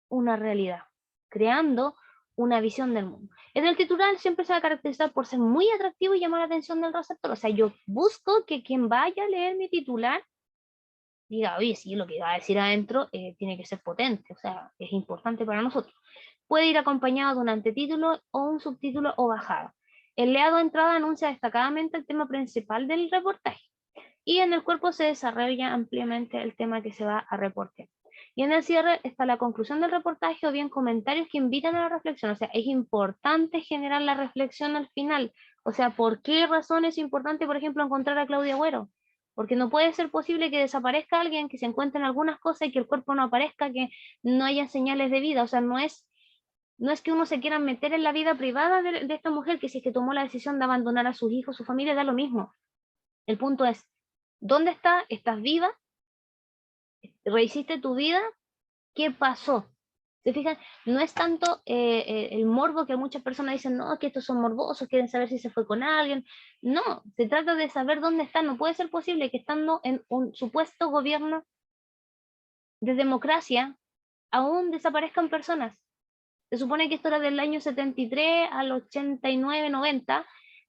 Speaker 1: una realidad, creando una visión del mundo. En el titular siempre se va a caracterizar por ser muy atractivo y llamar la atención del receptor. O sea, yo busco que quien vaya a leer mi titular diga, oye, sí, lo que va a decir adentro tiene que ser potente, o sea, es importante para nosotros. Puede ir acompañado de un antetítulo o un subtítulo o bajada. El leado de entrada anuncia destacadamente el tema principal del reportaje, y en el cuerpo se desarrolla ampliamente el tema que se va a reportar. Y en el cierre está la conclusión del reportaje o bien comentarios que invitan a la reflexión. O sea, es importante generar la reflexión al final. O sea, ¿por qué razón es importante, por ejemplo, encontrar a Claudia Agüero? Porque no puede ser posible que desaparezca alguien, que se encuentren algunas cosas y que el cuerpo no aparezca, que no haya señales de vida. O sea, no es que uno se quiera meter en la vida privada de esta mujer, que si es que tomó la decisión de abandonar a sus hijos, su familia, da lo mismo. El punto es, ¿dónde está? ¿Estás viva? ¿Rehiciste tu vida? ¿Qué pasó? ¿Se fijan? No es tanto el morbo que muchas personas dicen, no, que estos son morbosos, quieren saber si se fue con alguien. No, se trata de saber dónde están. No puede ser posible que estando en un supuesto gobierno de democracia, aún desaparezcan personas. Se supone que esto era del año 73 al 89, 90.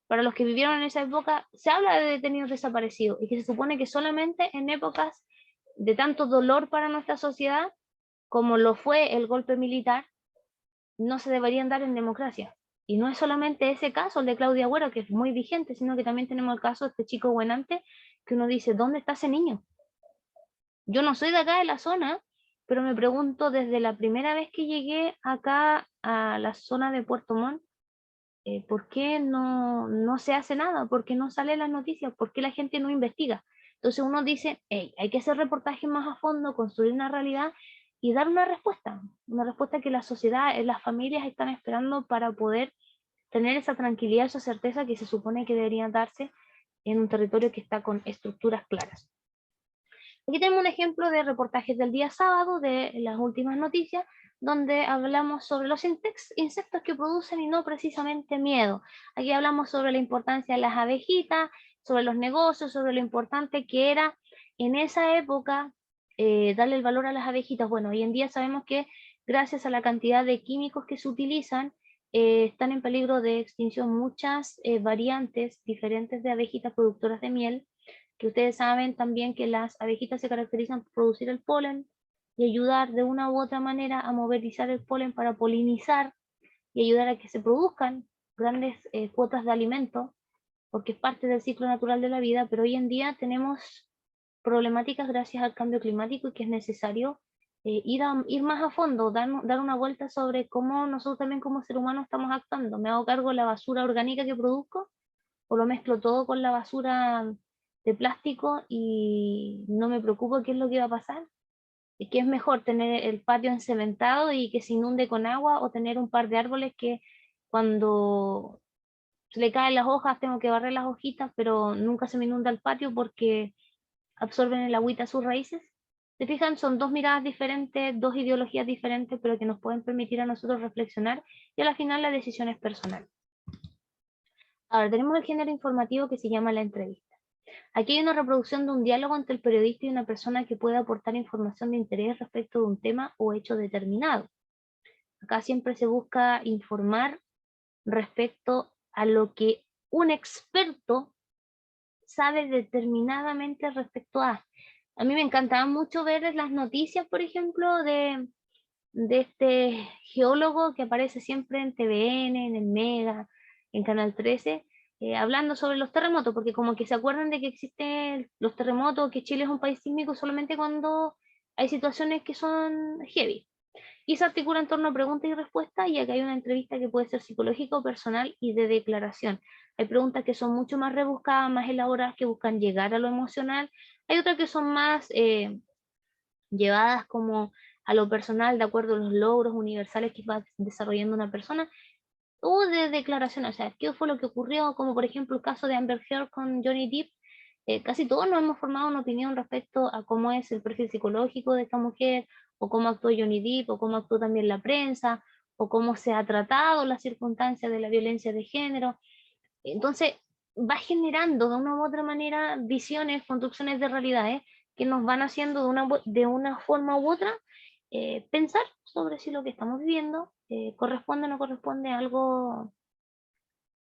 Speaker 1: Para los que vivieron en esa época, se habla de detenidos desaparecidos y que se supone que solamente en épocas de tanto dolor para nuestra sociedad, como lo fue el golpe militar, no se deberían dar en democracia. Y no es solamente ese caso, el de Claudia Agüero, que es muy vigente, sino que también tenemos el caso de este chico Buenante, que uno dice, ¿dónde está ese niño? Yo no soy de acá de la zona, pero me pregunto desde la primera vez que llegué acá a la zona de Puerto Montt, ¿por qué no se hace nada? ¿Por qué no sale las noticias? ¿Por qué la gente no investiga? Entonces uno dice, hey, hay que hacer reportajes más a fondo, construir una realidad y dar una respuesta que la sociedad, las familias están esperando para poder tener esa tranquilidad, esa certeza que se supone que deberían darse en un territorio que está con estructuras claras. Aquí tenemos un ejemplo de reportajes del día sábado de las últimas noticias, donde hablamos sobre los insectos que producen y no precisamente miedo. Aquí hablamos sobre la importancia de las abejitas, sobre los negocios, sobre lo importante que era en esa época darle el valor a las abejitas. Bueno, hoy en día sabemos que gracias a la cantidad de químicos que se utilizan, están en peligro de extinción muchas variantes diferentes de abejitas productoras de miel, que ustedes saben también que las abejitas se caracterizan por producir el polen y ayudar de una u otra manera a movilizar el polen para polinizar y ayudar a que se produzcan grandes cuotas de alimento, porque es parte del ciclo natural de la vida, pero hoy en día tenemos problemáticas gracias al cambio climático y que es necesario ir más a fondo, dar una vuelta sobre cómo nosotros también como ser humano estamos actuando. ¿Me hago cargo de la basura orgánica que produzco o lo mezclo todo con la basura de plástico y no me preocupo qué es lo que va a pasar? ¿Qué es mejor, tener el patio encementado y que se inunde con agua o tener un par de árboles que cuando se le caen las hojas tengo que barrer las hojitas, pero nunca se me inunda el patio porque absorben el agüita a sus raíces? ¿Se fijan? Son dos miradas diferentes, dos ideologías diferentes, pero que nos pueden permitir a nosotros reflexionar y a la final la decisión es personal. Ahora tenemos el género informativo que se llama la entrevista. Aquí hay una reproducción de un diálogo entre el periodista y una persona que puede aportar información de interés respecto de un tema o hecho determinado. Acá siempre se busca informar respecto a lo que un experto sabe determinadamente respecto a. A mí me encantaba mucho ver las noticias, por ejemplo, de este geólogo que aparece siempre en TVN, en el Mega, en Canal 13, hablando sobre los terremotos, porque como que se acuerdan de que existen los terremotos, que Chile es un país sísmico solamente cuando hay situaciones que son heavy. Y se articula en torno a preguntas y respuestas, y acá hay una entrevista que puede ser psicológica o personal y de declaración. Hay preguntas que son mucho más rebuscadas, más elaboradas, que buscan llegar a lo emocional. Hay otras que son más llevadas como a lo personal, de acuerdo a los logros universales que va desarrollando una persona, o de declaración, o sea, qué fue lo que ocurrió, como por ejemplo el caso de Amber Heard con Johnny Depp. Casi todos nos hemos formado una opinión respecto a cómo es el perfil psicológico de esta mujer, o cómo actuó Johnny Depp, o cómo actuó también la prensa, o cómo se ha tratado las circunstancias de la violencia de género. Entonces, va generando de una u otra manera visiones, construcciones de realidades que nos van haciendo de una forma u otra pensar sobre si lo que estamos viviendo corresponde o no corresponde a algo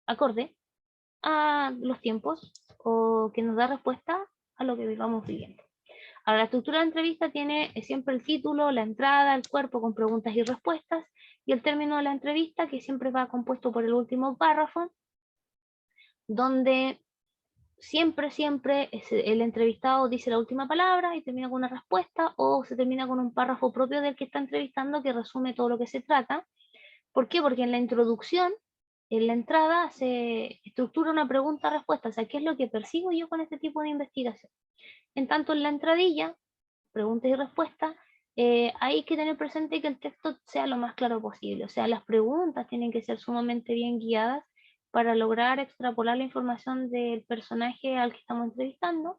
Speaker 1: acorde a los tiempos o que nos da respuesta a lo que vivamos viviendo. Ahora, la estructura de la entrevista tiene siempre el título, la entrada, el cuerpo con preguntas y respuestas, y el término de la entrevista, que siempre va compuesto por el último párrafo, donde siempre el entrevistado dice la última palabra y termina con una respuesta, o se termina con un párrafo propio del que está entrevistando que resume todo lo que se trata. ¿Por qué? Porque en la introducción, en la entrada, se estructura una pregunta-respuesta. O sea, ¿qué es lo que persigo yo con este tipo de investigación? En tanto, en la entradilla, preguntas y respuestas, hay que tener presente que el texto sea lo más claro posible. O sea, las preguntas tienen que ser sumamente bien guiadas para lograr extrapolar la información del personaje al que estamos entrevistando,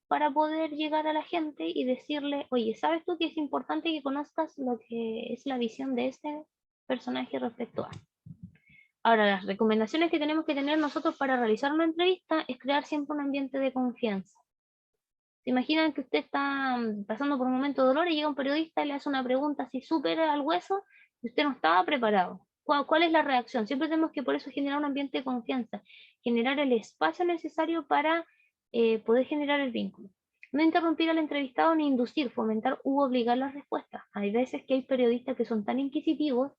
Speaker 1: para poder llegar a la gente y decirle, oye, ¿sabes tú que es importante que conozcas lo que es la visión de este personaje respecto a? Ahora, las recomendaciones que tenemos que tener nosotros para realizar una entrevista es crear siempre un ambiente de confianza. ¿Se imaginan que usted está pasando por un momento de dolor y llega un periodista y le hace una pregunta así súper al hueso y usted no estaba preparado? ¿Cuál es la reacción? Siempre tenemos que por eso generar un ambiente de confianza, generar el espacio necesario para poder generar el vínculo. No interrumpir al entrevistado ni inducir, fomentar u obligar la respuesta. Hay veces que hay periodistas que son tan inquisitivos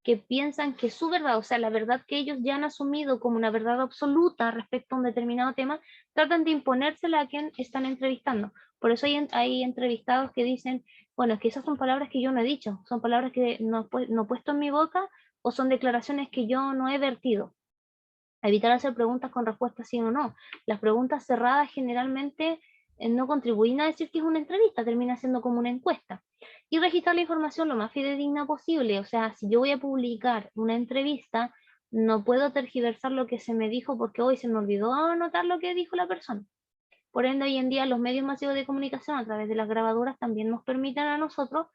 Speaker 1: que piensan que su verdad, o sea, la verdad que ellos ya han asumido como una verdad absoluta respecto a un determinado tema, tratan de imponérsela a quien están entrevistando. Por eso hay entrevistados que dicen, bueno, es que esas son palabras que yo no he dicho, son palabras que no he puesto en mi boca o son declaraciones que yo no he vertido. Evitar hacer preguntas con respuestas sí o no. Las preguntas cerradas generalmente no contribuyen a decir que es una entrevista, termina siendo como una encuesta. Y registrar la información lo más fidedigna posible. O sea, si yo voy a publicar una entrevista, no puedo tergiversar lo que se me dijo porque hoy se me olvidó anotar lo que dijo la persona. Por ende, hoy en día los medios masivos de comunicación a través de las grabadoras también nos permiten a nosotros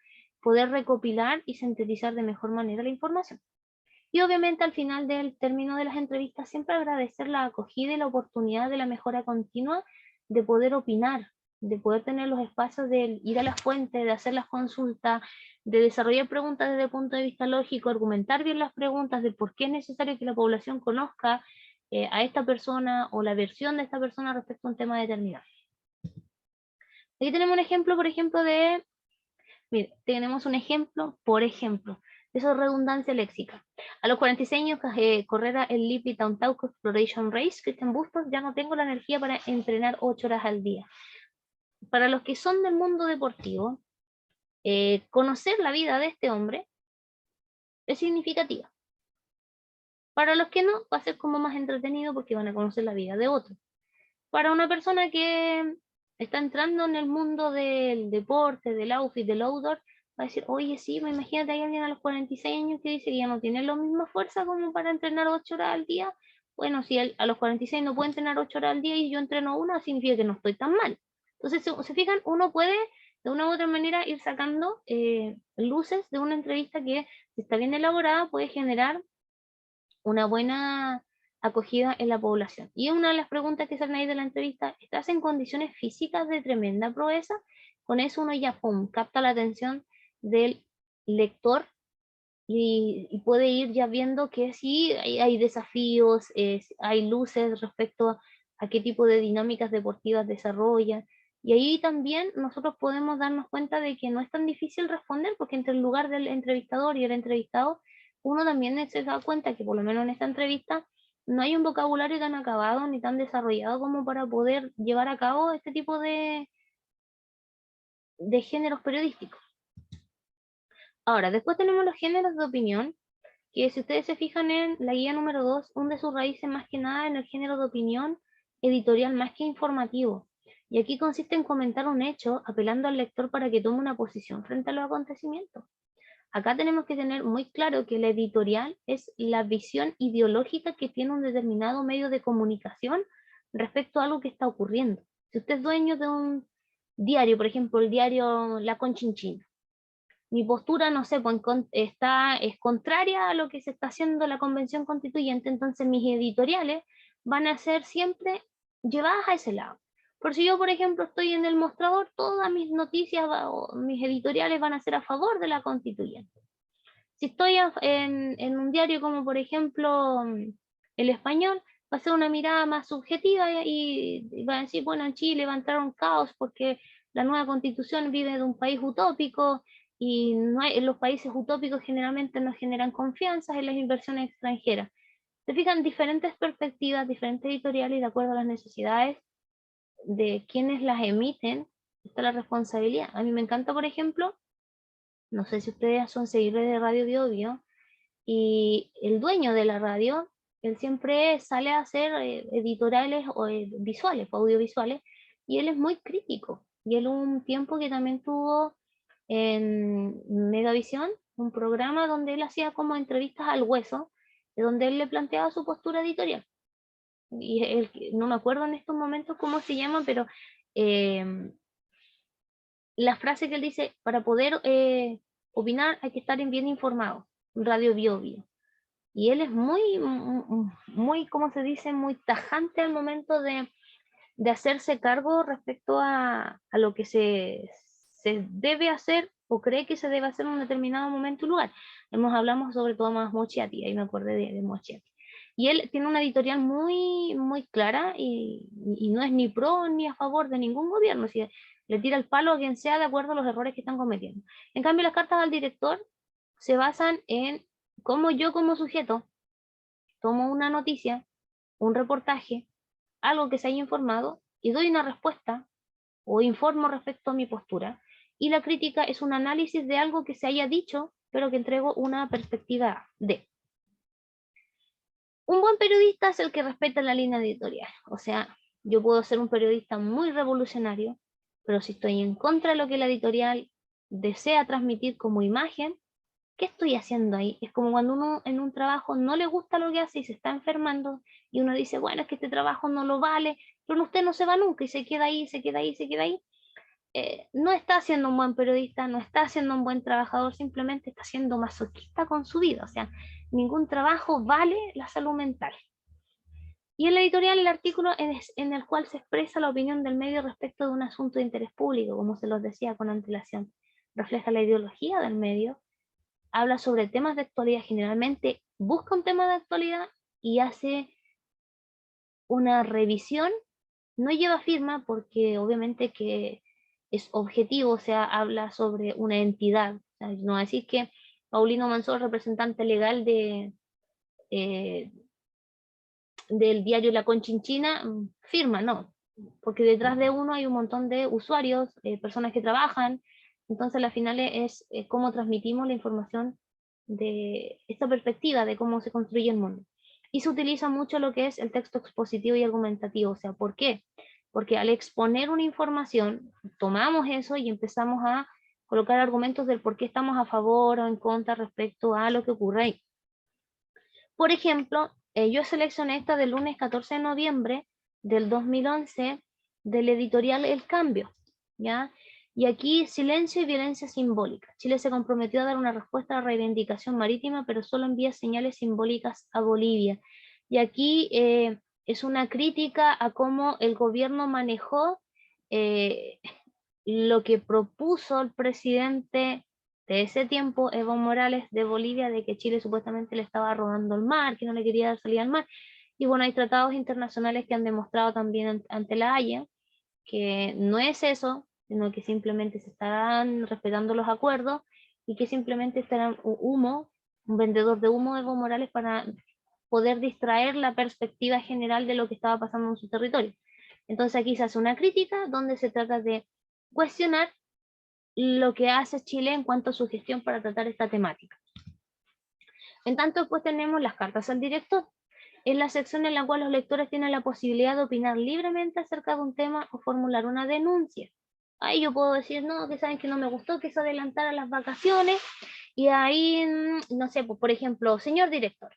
Speaker 1: poder recopilar y sintetizar de mejor manera la información. Y obviamente al final del término de las entrevistas siempre agradecer la acogida y la oportunidad de la mejora continua de poder opinar, de poder tener los espacios de ir a las fuentes, de hacer las consultas, de desarrollar preguntas desde el punto de vista lógico, argumentar bien las preguntas de por qué es necesario que la población conozca a esta persona o la versión de esta persona respecto a un tema determinado. Aquí tenemos un ejemplo, por ejemplo, mire, tenemos un ejemplo, por ejemplo, de esa redundancia léxica. A los 46 años correr el Lipid Town Talk Exploration Race, Cristian Bustos, ya no tengo la energía para entrenar 8 horas al día. Para los que son del mundo deportivo, conocer la vida de este hombre es significativa. Para los que no, va a ser como más entretenido porque van a conocer la vida de otro. Para una persona que está entrando en el mundo del deporte, del outfit, del outdoor, va a decir, oye, sí, imagínate, hay alguien a los 46 años que dice que ya no tiene la misma fuerza como para entrenar 8 horas al día. Bueno, si a los 46 no puede entrenar 8 horas al día y yo entreno una, significa que no estoy tan mal. Entonces, si se fijan, uno puede de una u otra manera ir sacando luces de una entrevista que, si está bien elaborada, puede generar una buena acogida en la población. Y una de las preguntas que salen ahí de la entrevista, ¿estás en condiciones físicas de tremenda proeza? Con eso uno ya, pum, capta la atención del lector y puede ir ya viendo que sí hay desafíos, hay luces respecto a qué tipo de dinámicas deportivas desarrolla. Y ahí también nosotros podemos darnos cuenta de que no es tan difícil responder, porque entre el lugar del entrevistador y el entrevistado, uno también se da cuenta que por lo menos en esta entrevista no hay un vocabulario tan acabado ni tan desarrollado como para poder llevar a cabo este tipo de géneros periodísticos. Ahora, después tenemos los géneros de opinión, que si ustedes se fijan en la guía número 2, hunde sus raíces más que nada en el género de opinión editorial más que informativo. Y aquí consiste en comentar un hecho apelando al lector para que tome una posición frente a los acontecimientos. Acá tenemos que tener muy claro que la editorial es la visión ideológica que tiene un determinado medio de comunicación respecto a algo que está ocurriendo. Si usted es dueño de un diario, por ejemplo, el diario La Conchinchina, mi postura, no sé, pues es contraria a lo que se está haciendo en la Convención Constituyente, entonces mis editoriales van a ser siempre llevadas a ese lado. Por si yo, por ejemplo, estoy en el mostrador, todas mis noticias o mis editoriales van a ser a favor de la Constituyente. Si estoy en un diario como, por ejemplo, El Español, va a ser una mirada más subjetiva y va a decir, bueno, en Chile va a entrar un caos porque la nueva constitución vive de un país utópico y no hay, los países utópicos generalmente no generan confianza en las inversiones extranjeras. Se fijan diferentes perspectivas, diferentes editoriales y de acuerdo a las necesidades de quienes las emiten, está la responsabilidad. A mí me encanta, por ejemplo, no sé si ustedes son seguidores de Radio Bio Bio, y el dueño de la radio, él siempre sale a hacer editoriales o visuales, audiovisuales, y él es muy crítico. Y él un tiempo que también tuvo en Megavisión un programa donde él hacía como entrevistas al hueso, donde él le planteaba su postura editorial. Y él, no me acuerdo en estos momentos cómo se llama, pero eh, la frase que él dice, para poder opinar hay que estar bien informado, Radio Bio Bio. Y él es muy, ¿cómo se dice? Muy tajante al momento de hacerse cargo respecto a lo que se debe hacer o cree que se debe hacer en un determinado momento y lugar. Hablamos sobre todo más Mochiati, ahí me acordé de Mochiati. Y él tiene una editorial muy clara y no es ni pro ni a favor de ningún gobierno, si le tira el palo a quien sea de acuerdo a los errores que están cometiendo. En cambio, las cartas al director se basan en cómo yo como sujeto tomo una noticia, un reportaje, algo que se haya informado y doy una respuesta o informo respecto a mi postura. Y la crítica es un análisis de algo que se haya dicho, pero que entrego una perspectiva de. Un buen periodista es el que respeta la línea editorial. O sea, yo puedo ser un periodista muy revolucionario, pero si estoy en contra de lo que la editorial desea transmitir como imagen, ¿qué estoy haciendo ahí? Es como cuando uno en un trabajo no le gusta lo que hace y se está enfermando y uno dice, bueno, es que este trabajo no lo vale, pero usted no se va nunca y se queda ahí, se queda ahí, se queda ahí. No está siendo un buen periodista, no está siendo un buen trabajador, simplemente está siendo masoquista con su vida. O sea, ningún trabajo vale la salud mental. Y en la editorial el artículo en el cual se expresa la opinión del medio respecto de un asunto de interés público, como se los decía con antelación, refleja la ideología del medio, habla sobre temas de actualidad, generalmente busca un tema de actualidad y hace una revisión, no lleva firma porque obviamente que es objetivo, o sea, habla sobre una entidad, o sea, no va a decir que Paulino Mansor, representante legal eh, del diario La Conchinchina, firma, no, porque detrás de uno hay un montón de usuarios, personas que trabajan, entonces al final es cómo transmitimos la información de esta perspectiva de cómo se construye el mundo. Y se utiliza mucho lo que es el texto expositivo y argumentativo, o sea, ¿por qué? Porque al exponer una información, tomamos eso y empezamos a colocar argumentos del por qué estamos a favor o en contra respecto a lo que ocurre ahí. Por ejemplo, yo seleccioné esta del lunes 14 de noviembre del 2011 del editorial El Cambio, ¿ya? Y aquí, silencio y violencia simbólica. Chile se comprometió a dar una respuesta a la reivindicación marítima, pero solo envía señales simbólicas a Bolivia. Y aquí es una crítica a cómo el gobierno manejó eh, lo que propuso el presidente de ese tiempo, Evo Morales de Bolivia, de que Chile supuestamente le estaba robando el mar, que no le quería dar salida al mar. Y bueno, hay tratados internacionales que han demostrado también ante la Haya que no es eso, sino que simplemente se estarán respetando los acuerdos y que simplemente estarán humo, un vendedor de humo de Evo Morales para poder distraer la perspectiva general de lo que estaba pasando en su territorio. Entonces aquí se hace una crítica donde se trata de cuestionar lo que hace Chile en cuanto a su gestión para tratar esta temática. En tanto, después tenemos las cartas al director. Es la sección en la cual los lectores tienen la posibilidad de opinar libremente acerca de un tema o formular una denuncia. Ahí yo puedo decir, no, que saben que no me gustó que se adelantara las vacaciones, y ahí, no sé, pues, por ejemplo, señor director,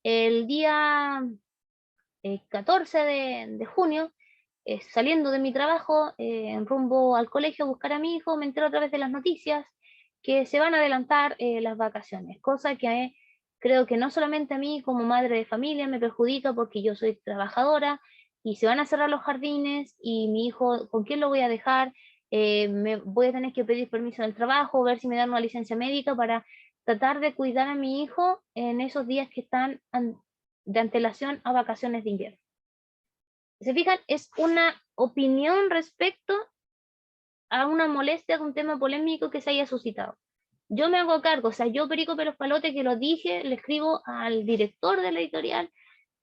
Speaker 1: el día 14 de junio, saliendo de mi trabajo, en rumbo al colegio a buscar a mi hijo, me entero a través de las noticias que se van a adelantar las vacaciones, cosa que creo que no solamente a mí como madre de familia me perjudica porque yo soy trabajadora y se van a cerrar los jardines y mi hijo, ¿con quién lo voy a dejar? Me voy a tener que pedir permiso en el trabajo, ver si me dan una licencia médica para tratar de cuidar a mi hijo en esos días que están de antelación a vacaciones de invierno. ¿Se fijan? Es una opinión respecto a una molestia de un tema polémico que se haya suscitado. Yo me hago cargo, o sea, yo Perico Pelos Palote que lo dije, le escribo al director de la editorial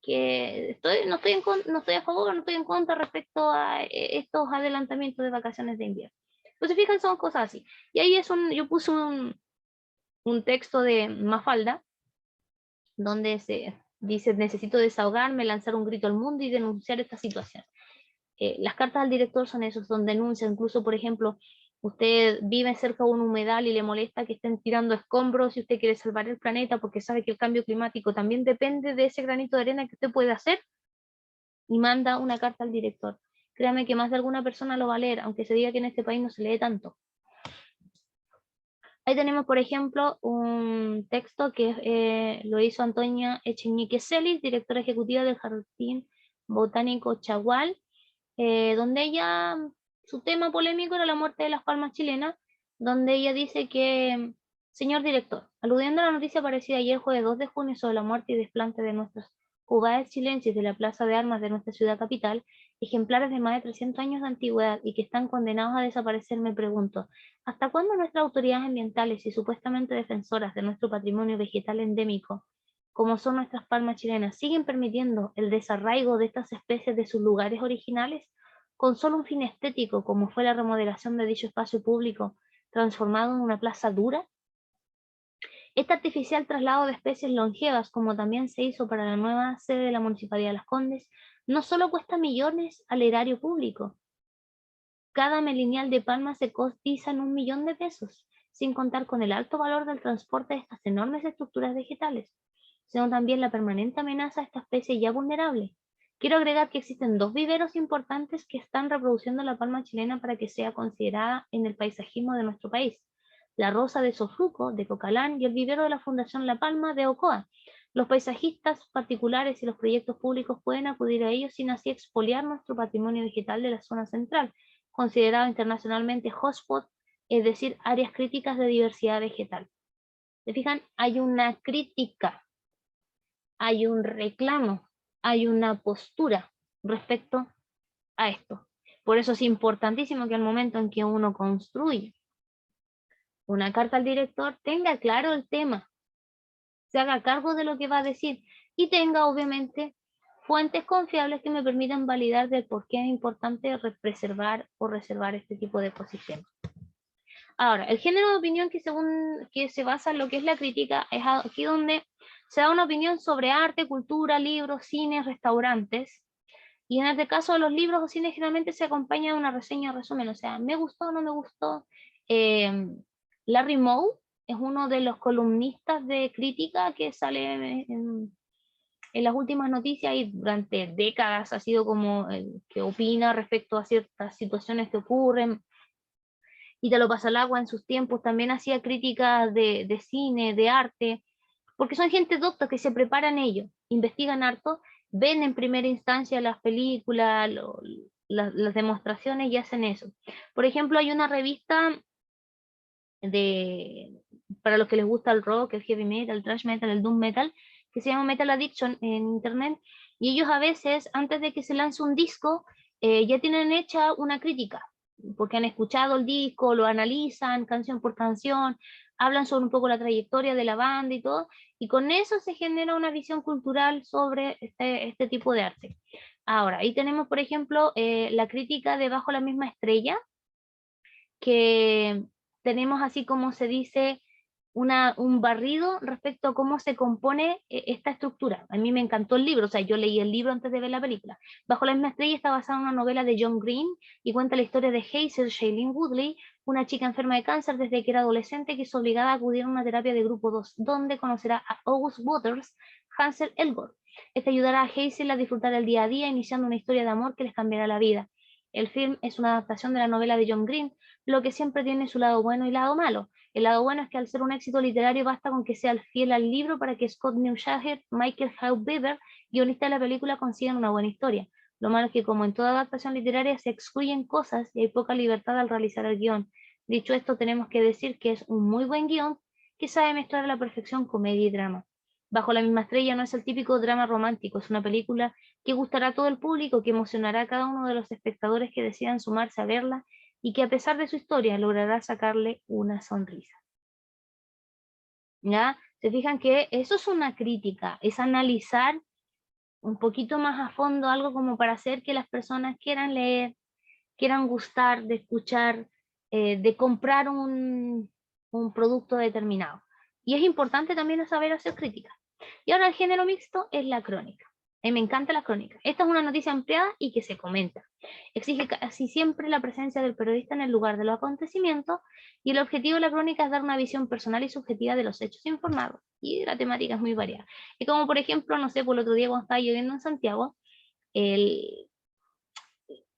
Speaker 1: que no estoy a favor, no estoy en contra respecto a estos adelantamientos de vacaciones de invierno. Pues se fijan, son cosas así. Y ahí yo puse un texto de Mafalda, donde se dice, necesito desahogarme, lanzar un grito al mundo y denunciar esta situación. Las cartas al director son esos, son denuncias, incluso por ejemplo, usted vive cerca de un humedal y le molesta que estén tirando escombros y usted quiere salvar el planeta porque sabe que el cambio climático también depende de ese granito de arena que usted puede hacer, y manda una carta al director. Créame que más de alguna persona lo va a leer, aunque se diga que en este país no se lee tanto. Ahí tenemos, por ejemplo, un texto que lo hizo Antonia Echenique Celis, directora ejecutiva del Jardín Botánico Chagual, donde ella, su tema polémico era la muerte de las palmas chilenas, donde ella dice que, señor director, aludiendo a la noticia aparecida ayer jueves 2 de junio sobre la muerte y desplante de nuestros jugadas chilenses de la Plaza de Armas de nuestra ciudad capital, ejemplares de más de 300 años de antigüedad y que están condenados a desaparecer, me pregunto, ¿hasta cuándo nuestras autoridades ambientales y supuestamente defensoras de nuestro patrimonio vegetal endémico, como son nuestras palmas chilenas, siguen permitiendo el desarraigo de estas especies de sus lugares originales con solo un fin estético, como fue la remodelación de dicho espacio público, transformado en una plaza dura? Este artificial traslado de especies longevas, como también se hizo para la nueva sede de la Municipalidad de Las Condes, no solo cuesta millones al erario público. Cada melinial de palma se cotiza en 1 millón de pesos, sin contar con el alto valor del transporte de estas enormes estructuras vegetales, sino también la permanente amenaza a esta especie ya vulnerable. Quiero agregar que existen 2 viveros importantes que están reproduciendo la palma chilena para que sea considerada en el paisajismo de nuestro país: la rosa de Sofruco, de Cocalán, y el vivero de la Fundación La Palma, de Ocoa, Los paisajistas particulares y los proyectos públicos pueden acudir a ellos sin así expoliar nuestro patrimonio vegetal de la zona central, considerado internacionalmente hotspot, es decir, áreas críticas de diversidad vegetal. ¿Se fijan? Hay una crítica, hay un reclamo, hay una postura respecto a esto. Por eso es importantísimo que al momento en que uno construye una carta al director tenga claro el tema, se haga cargo de lo que va a decir y tenga obviamente fuentes confiables que me permitan validar del por qué es importante preservar o reservar este tipo de ecosistemas. Ahora, el género de opinión que se basa en lo que es la crítica es aquí donde se da una opinión sobre arte, cultura, libros, cines, restaurantes. Y en este caso de los libros o cines generalmente se acompaña de una reseña resumen, o sea, me gustó o no me gustó. Larry Moe es uno de los columnistas de crítica que sale en las últimas noticias y durante décadas ha sido como el que opina respecto a ciertas situaciones que ocurren. Italo Pasalagua en sus tiempos también hacía críticas de cine, de arte, porque son gente docta que se preparan ellos, investigan harto, ven en primera instancia las películas, las demostraciones y hacen eso. Por ejemplo, hay una revista para los que les gusta el rock, el heavy metal, el thrash metal, el doom metal, que se llama Metal Addiction en internet, y ellos a veces, antes de que se lance un disco, ya tienen hecha una crítica, porque han escuchado el disco, lo analizan canción por canción, hablan sobre un poco la trayectoria de la banda y todo, y con eso se genera una visión cultural sobre este tipo de arte. Ahora, ahí tenemos, por ejemplo, la crítica de Bajo la misma estrella, que tenemos así como se dice un barrido respecto a cómo se compone esta estructura. A mí me encantó el libro, o sea, yo leí el libro antes de ver la película. Bajo la misma estrella está basada en una novela de John Green y cuenta la historia de Hazel Shailene Woodley, una chica enferma de cáncer desde que era adolescente que es obligada a acudir a una terapia de grupo 2, donde conocerá a August Waters, Hansel Elgort. Este ayudará a Hazel a disfrutar el día a día, iniciando una historia de amor que les cambiará la vida. El film es una adaptación de la novela de John Green, lo que siempre tiene su lado bueno y lado malo. El lado bueno es que al ser un éxito literario basta con que sea fiel al libro para que Scott Neuschafer, Michael Haubeber, guionista de la película, consigan una buena historia. Lo malo es que como en toda adaptación literaria se excluyen cosas y hay poca libertad al realizar el guión. Dicho esto, tenemos que decir que es un muy buen guión que sabe mezclar a la perfección comedia y drama. Bajo la misma estrella no es el típico drama romántico, es una película que gustará a todo el público, que emocionará a cada uno de los espectadores que decidan sumarse a verla y que a pesar de su historia logrará sacarle una sonrisa. ¿Ya? Se fijan que eso es una crítica, es analizar un poquito más a fondo algo como para hacer que las personas quieran leer, quieran gustar de escuchar, de comprar un producto determinado. Y es importante también saber hacer crítica. Y ahora el género mixto es la crónica. Me encanta la crónica. Esta es una noticia ampliada y que se comenta. Exige casi siempre la presencia del periodista en el lugar de los acontecimientos y el objetivo de la crónica es dar una visión personal y subjetiva de los hechos informados. Y la temática es muy variada. Es como por ejemplo, no sé, por el otro día cuando estaba lloviendo en Santiago, el,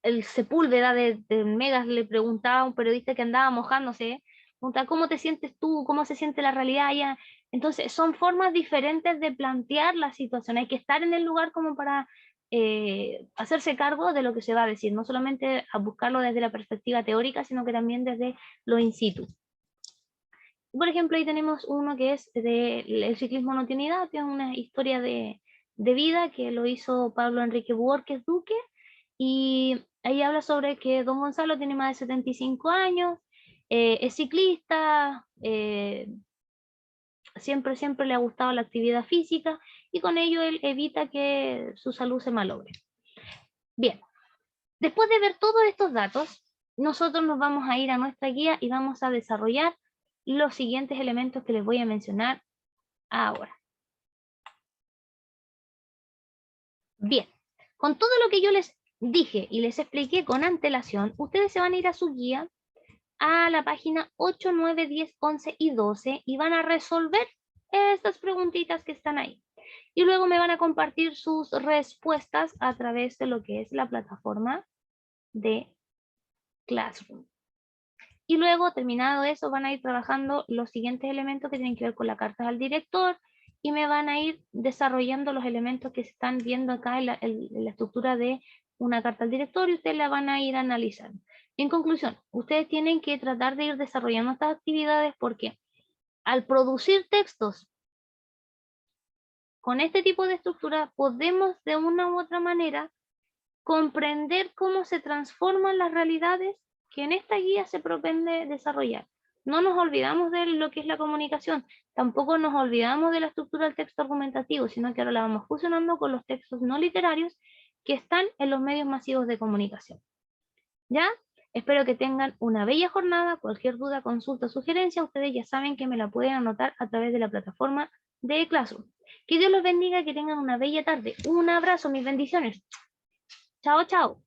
Speaker 1: el Sepúlveda de Megas le preguntaba a un periodista que andaba mojándose, preguntaba, ¿cómo te sientes tú? ¿Cómo se siente la realidad allá? Entonces, son formas diferentes de plantear la situación. Hay que estar en el lugar como para hacerse cargo de lo que se va a decir, no solamente a buscarlo desde la perspectiva teórica, sino que también desde lo in situ. Por ejemplo, ahí tenemos uno que es de El ciclismo no tiene edad, que es una historia de vida que lo hizo Pablo Enrique Borges Duque, y ahí habla sobre que don Gonzalo tiene más de 75 años, es ciclista, siempre le ha gustado la actividad física y con ello él evita que su salud se malogre. Bien, después de ver todos estos datos, nosotros nos vamos a ir a nuestra guía y vamos a desarrollar los siguientes elementos que les voy a mencionar ahora. Bien, con todo lo que yo les dije y les expliqué con antelación, ustedes se van a ir a su guía a la página 8, 9, 10, 11 y 12 y van a resolver estas preguntitas que están ahí. Y luego me van a compartir sus respuestas a través de lo que es la plataforma de Classroom. Y luego, terminado eso, van a ir trabajando los siguientes elementos que tienen que ver con la carta al director y me van a ir desarrollando los elementos que se están viendo acá en la estructura de una carta al director y ustedes la van a ir analizando. En conclusión, ustedes tienen que tratar de ir desarrollando estas actividades porque al producir textos con este tipo de estructura podemos de una u otra manera comprender cómo se transforman las realidades que en esta guía se propende desarrollar. No nos olvidamos de lo que es la comunicación, tampoco nos olvidamos de la estructura del texto argumentativo, sino que ahora la vamos fusionando con los textos no literarios que están en los medios masivos de comunicación. ¿Ya? Espero que tengan una bella jornada. Cualquier duda, consulta o sugerencia, ustedes ya saben que me la pueden anotar a través de la plataforma de Classroom. Que Dios los bendiga, que tengan una bella tarde. Un abrazo, mis bendiciones. Chao, chao.